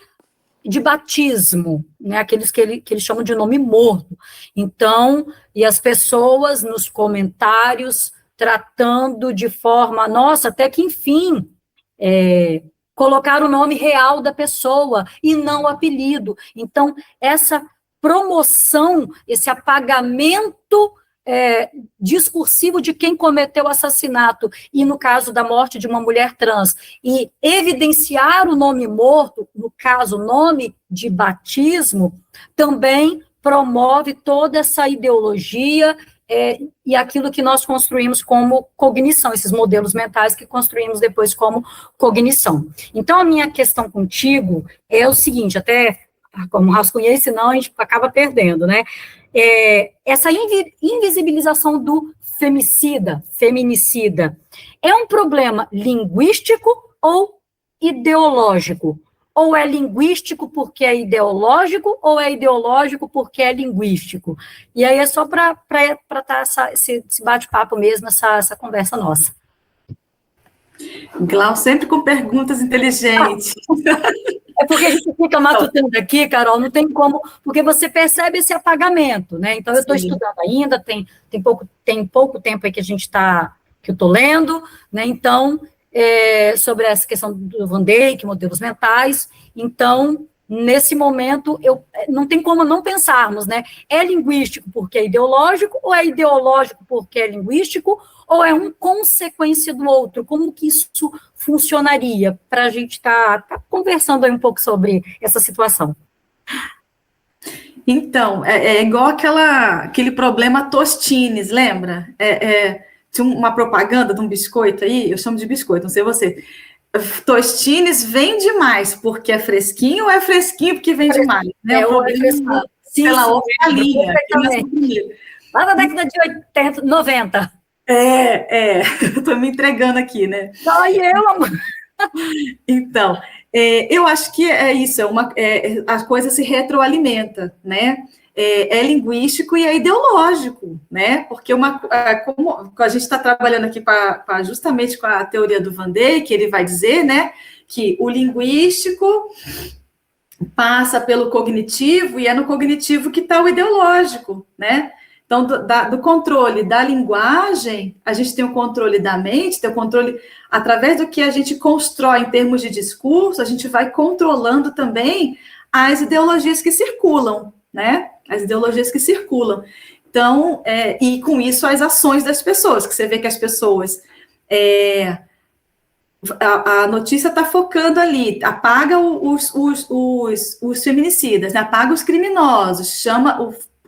de batismo, né, aqueles que eles chamam de nome morto. Então, e as pessoas nos comentários tratando de forma, nossa, até que enfim, colocar o nome real da pessoa e não o apelido. Então, essa promoção, esse apagamento discursivo de quem cometeu o assassinato, e no caso da morte de uma mulher trans, e evidenciar o nome morto, no caso, nome de batismo, também promove toda essa ideologia e aquilo que nós construímos como cognição, esses modelos mentais que construímos depois como cognição. Então, a minha questão contigo é o seguinte, até como rascunhei, senão a gente acaba perdendo, né? Essa invisibilização do feminicida, é um problema linguístico ou ideológico? Ou é linguístico porque é ideológico, ou é ideológico porque é linguístico? E aí é só para estar esse bate-papo mesmo, essa conversa nossa. Glau sempre com perguntas inteligentes. É porque a gente fica matutando aqui, Carol, não tem como, porque você percebe esse apagamento, né? Então, eu estou estudando ainda, tem pouco tempo aí que eu estou lendo, né? Então, sobre essa questão do Van Dijk, modelos mentais, então, nesse momento, não tem como não pensarmos, né? É linguístico porque é ideológico, ou é ideológico porque é linguístico, ou é um consequência do outro? Como que isso funcionaria? Para a gente tá conversando aí um pouco sobre essa situação. Então, é igual aquele problema Tostines, lembra? Tinha uma propaganda de um biscoito aí, eu chamo de biscoito, não sei você. Tostines vende mais porque é fresquinho ou é fresquinho porque vende mais? Né? O problema pela outra linha. Lá na década de 80, 90. Eu tô me entregando aqui, né? Ai, amor. Então, eu acho que é isso, a coisa se retroalimenta, né? É linguístico e é ideológico, né? Porque como a gente está trabalhando aqui justamente com a teoria do Van Dijk, que ele vai dizer, né, que o linguístico passa pelo cognitivo e é no cognitivo que está o ideológico, né? Então, do controle da linguagem, a gente tem o controle da mente, tem o controle, através do que a gente constrói em termos de discurso, a gente vai controlando também as ideologias que circulam, né? As ideologias que circulam. Então, e com isso as ações das pessoas, que você vê que as pessoas... A notícia está focando ali, apaga os feminicidas, né? Apaga os criminosos,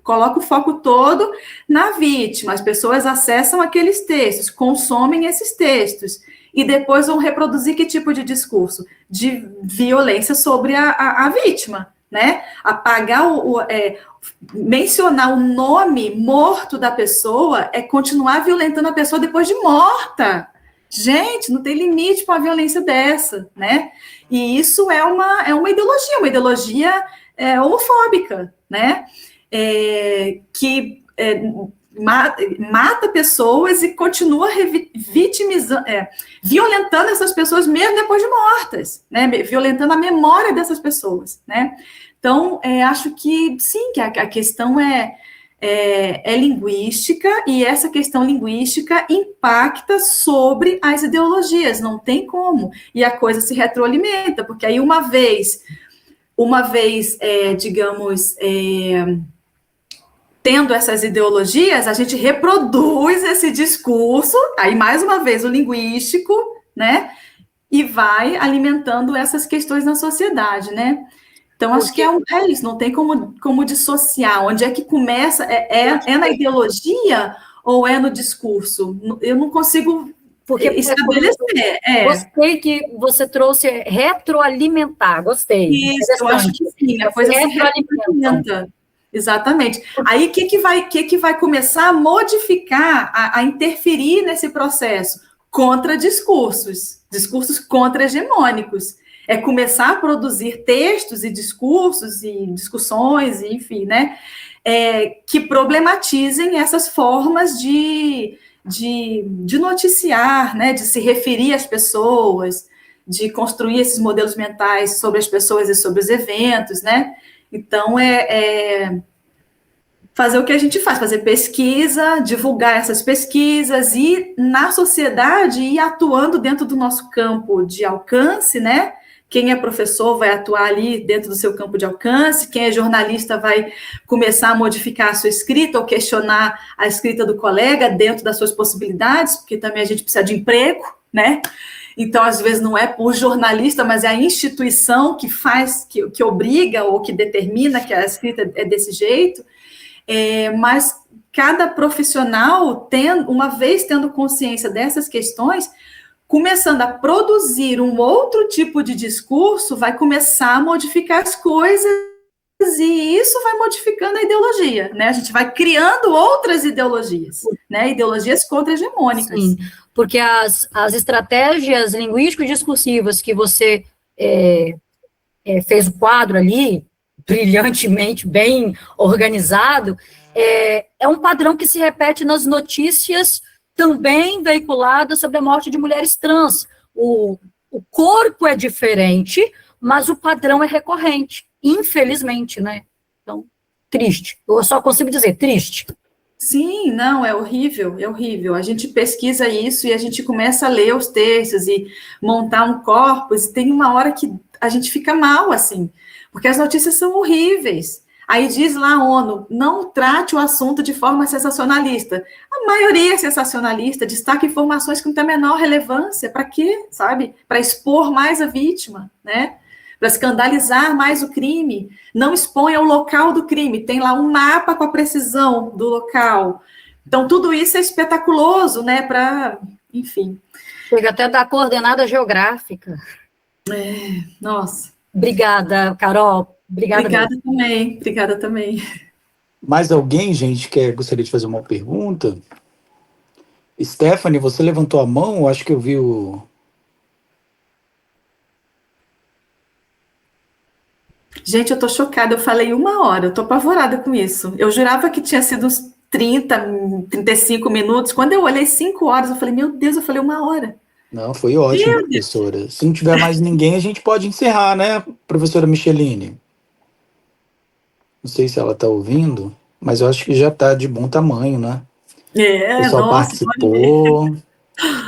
coloca o foco todo na vítima, as pessoas acessam aqueles textos, consomem esses textos, e depois vão reproduzir que tipo de discurso? De violência sobre a vítima, né? Apagar mencionar o nome morto da pessoa é continuar violentando a pessoa depois de morta. Gente, não tem limite para uma violência dessa, né? E isso é uma ideologia homofóbica, né? Que mata pessoas e continua vitimizando, violentando essas pessoas mesmo depois de mortas, né? Violentando a memória dessas pessoas, né? Então, acho que sim, que a questão é linguística, e essa questão linguística impacta sobre as ideologias, não tem como, e a coisa se retroalimenta, porque aí uma vez digamos, tendo essas ideologias, a gente reproduz esse discurso, aí mais uma vez o linguístico, né, e vai alimentando essas questões na sociedade, né. Então, acho que é isso, não tem como dissociar. Onde é que começa? É na ideologia ou é no discurso? Eu não consigo estabelecer. Gostei que você trouxe retroalimentar, gostei. Isso, eu acho que sim, a coisa se retroalimenta. Exatamente. Aí, o que vai começar a modificar, a interferir nesse processo? Contra-discursos, discursos contra-hegemônicos. É começar a produzir textos e discursos e discussões, enfim, né, que problematizem essas formas de noticiar, né, de se referir às pessoas, de construir esses modelos mentais sobre as pessoas e sobre os eventos, né. Então, fazer o que a gente faz, fazer pesquisa, divulgar essas pesquisas e, na sociedade, ir atuando dentro do nosso campo de alcance, né. Quem é professor vai atuar ali dentro do seu campo de alcance, quem é jornalista vai começar a modificar a sua escrita ou questionar a escrita do colega dentro das suas possibilidades, porque também a gente precisa de emprego, né? Então, às vezes, não é o jornalista, mas é a instituição que faz, que obriga ou que determina que a escrita é desse jeito. Mas cada profissional, uma vez tendo consciência dessas questões, começando a produzir um outro tipo de discurso, vai começar a modificar as coisas, e isso vai modificando a ideologia, né? A gente vai criando outras ideologias, né? Ideologias contra-hegemônicas. Sim, porque as estratégias linguístico-discursivas que você fez o quadro ali, brilhantemente, bem organizado, é um padrão que se repete nas notícias também veiculadas sobre a morte de mulheres trans. O corpo é diferente, mas o padrão é recorrente, infelizmente, né? Então, triste. Eu só consigo dizer, triste. Sim, não, é horrível, é horrível. A gente pesquisa isso e a gente começa a ler os textos e montar um corpus, e tem uma hora que a gente fica mal, assim, porque as notícias são horríveis. Aí diz lá a ONU, não trate o assunto de forma sensacionalista. A maioria é sensacionalista, destaca informações que não têm a menor relevância. Para quê, sabe? Para expor mais a vítima, né? Para escandalizar mais o crime. Não exponha o local do crime. Tem lá um mapa com a precisão do local. Então, tudo isso é espetaculoso, né? Enfim. Chega até da coordenada geográfica. Nossa. Obrigada, Carol. Obrigada também. Obrigada também. Mais alguém, gente, gostaria de fazer uma pergunta? Stephanie, você levantou a mão? Eu acho que eu vi o... Gente, eu tô chocada. Eu falei 1 hora. Eu tô apavorada com isso. Eu jurava que tinha sido uns 30, 35 minutos. Quando eu olhei 5 horas, eu falei, meu Deus, eu falei 1 hora. Não, foi ótimo, professora. Se não tiver mais ninguém, a gente pode encerrar, né, professora Micheline? Não sei se ela está ouvindo, mas eu acho que já está de bom tamanho, né? O pessoal participou.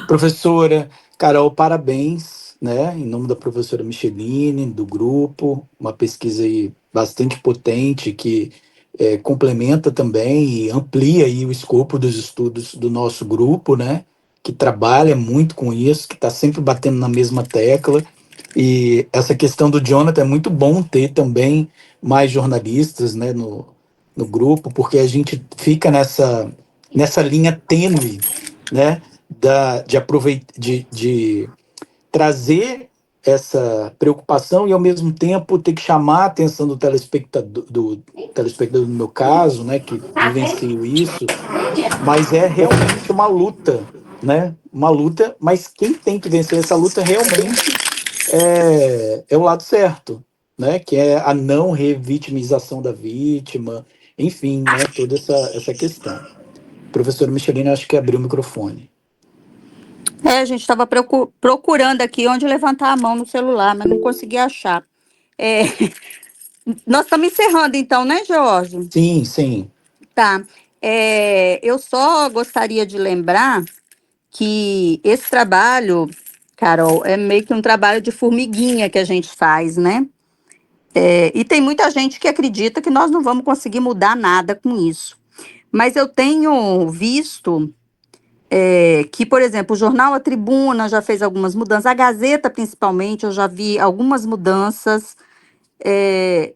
Professora Carol, parabéns, né? Em nome da professora Micheline, do grupo, uma pesquisa aí bastante potente que complementa também e amplia aí o escopo dos estudos do nosso grupo, né? Que trabalha muito com isso, que está sempre batendo na mesma tecla. E essa questão do Jonathan é muito bom ter também mais jornalistas, né, no grupo, porque a gente fica nessa linha tênue, né, de trazer essa preocupação e ao mesmo tempo ter que chamar a atenção do telespectador, no meu caso, né, que vivencio isso, mas é realmente uma luta, né, uma luta, mas quem tem que vencer essa luta realmente é o lado certo, né? Que é a não revitimização da vítima, enfim, né? Toda essa questão. Professora Micheline, acho que abriu o microfone. A gente estava procurando aqui onde levantar a mão no celular, mas não consegui achar. Nós estamos encerrando então, né, Jorge? Sim, sim. Tá. Eu só gostaria de lembrar que esse trabalho, Carol, é meio que um trabalho de formiguinha que a gente faz, né? E tem muita gente que acredita que nós não vamos conseguir mudar nada com isso. Mas eu tenho visto que, por exemplo, o jornal A Tribuna já fez algumas mudanças, a Gazeta, principalmente, eu já vi algumas mudanças.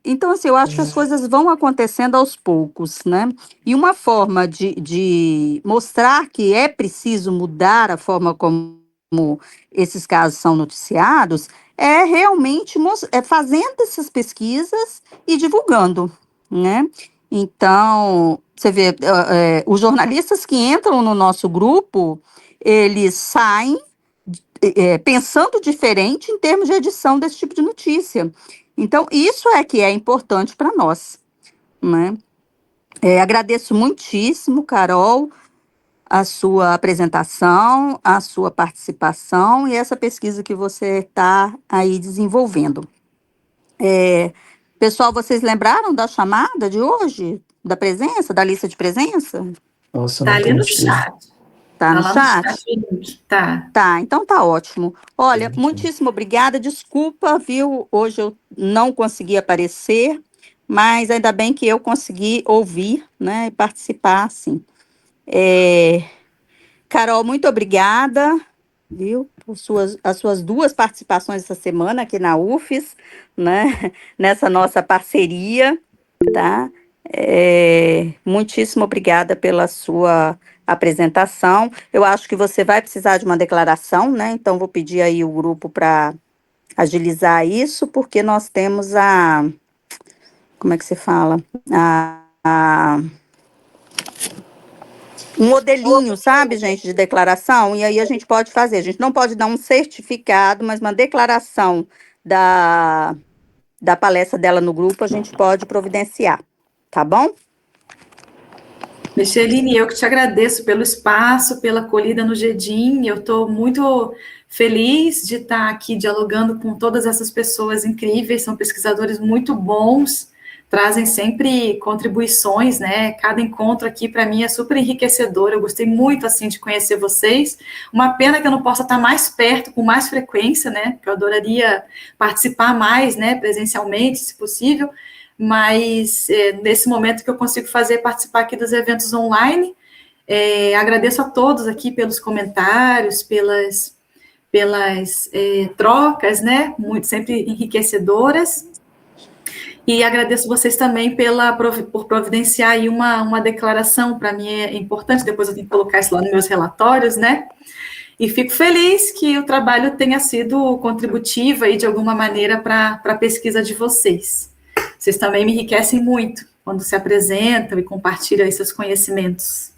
Então, assim, eu acho que as coisas vão acontecendo aos poucos, né? E uma forma de mostrar que é preciso mudar a forma como esses casos são noticiados é realmente fazendo essas pesquisas e divulgando, né? Então, você vê, os jornalistas que entram no nosso grupo, eles saem pensando diferente em termos de edição desse tipo de notícia. Então, isso é que é importante para nós, né? Agradeço muitíssimo, Carol, a sua apresentação, a sua participação e essa pesquisa que você está aí desenvolvendo. Pessoal, vocês lembraram da chamada de hoje? Da presença, da lista de presença? Nossa, Tá ali no chat. Tá no chat? Tá, então tá ótimo. Olha, muitíssimo obrigada. Desculpa, viu? Hoje eu não consegui aparecer, mas ainda bem que eu consegui ouvir, né, e participar, sim. Carol, muito obrigada, viu, por as suas 2 participações essa semana aqui na UFES, né, nessa nossa parceria, tá? Muitíssimo obrigada pela sua apresentação. Eu acho que você vai precisar de uma declaração, né? Então, vou pedir aí o grupo para agilizar isso, porque nós temos como é que se fala? Um modelinho, sabe, gente, de declaração, e aí a gente pode fazer. A gente não pode dar um certificado, mas uma declaração da palestra dela no grupo, a gente pode providenciar, tá bom? Micheline, eu que te agradeço pelo espaço, pela acolhida no GEDIM. Eu estou muito feliz de estar aqui dialogando com todas essas pessoas incríveis, são pesquisadores muito bons, trazem sempre contribuições, né? Cada encontro aqui, para mim, é super enriquecedor. Eu gostei muito, assim, de conhecer vocês. Uma pena que eu não possa estar mais perto, com mais frequência, né? Porque eu adoraria participar mais, né? Presencialmente, se possível. Mas, nesse momento que eu consigo fazer, participar aqui dos eventos online. Agradeço a todos aqui pelos comentários, pelas trocas, né? Muito, sempre enriquecedoras. E agradeço vocês também por providenciar aí uma declaração, para mim é importante, depois eu tenho que colocar isso lá nos meus relatórios, né? E fico feliz que o trabalho tenha sido contributivo aí, de alguma maneira, para a pesquisa de vocês. Vocês também me enriquecem muito quando se apresentam e compartilham aí seus conhecimentos.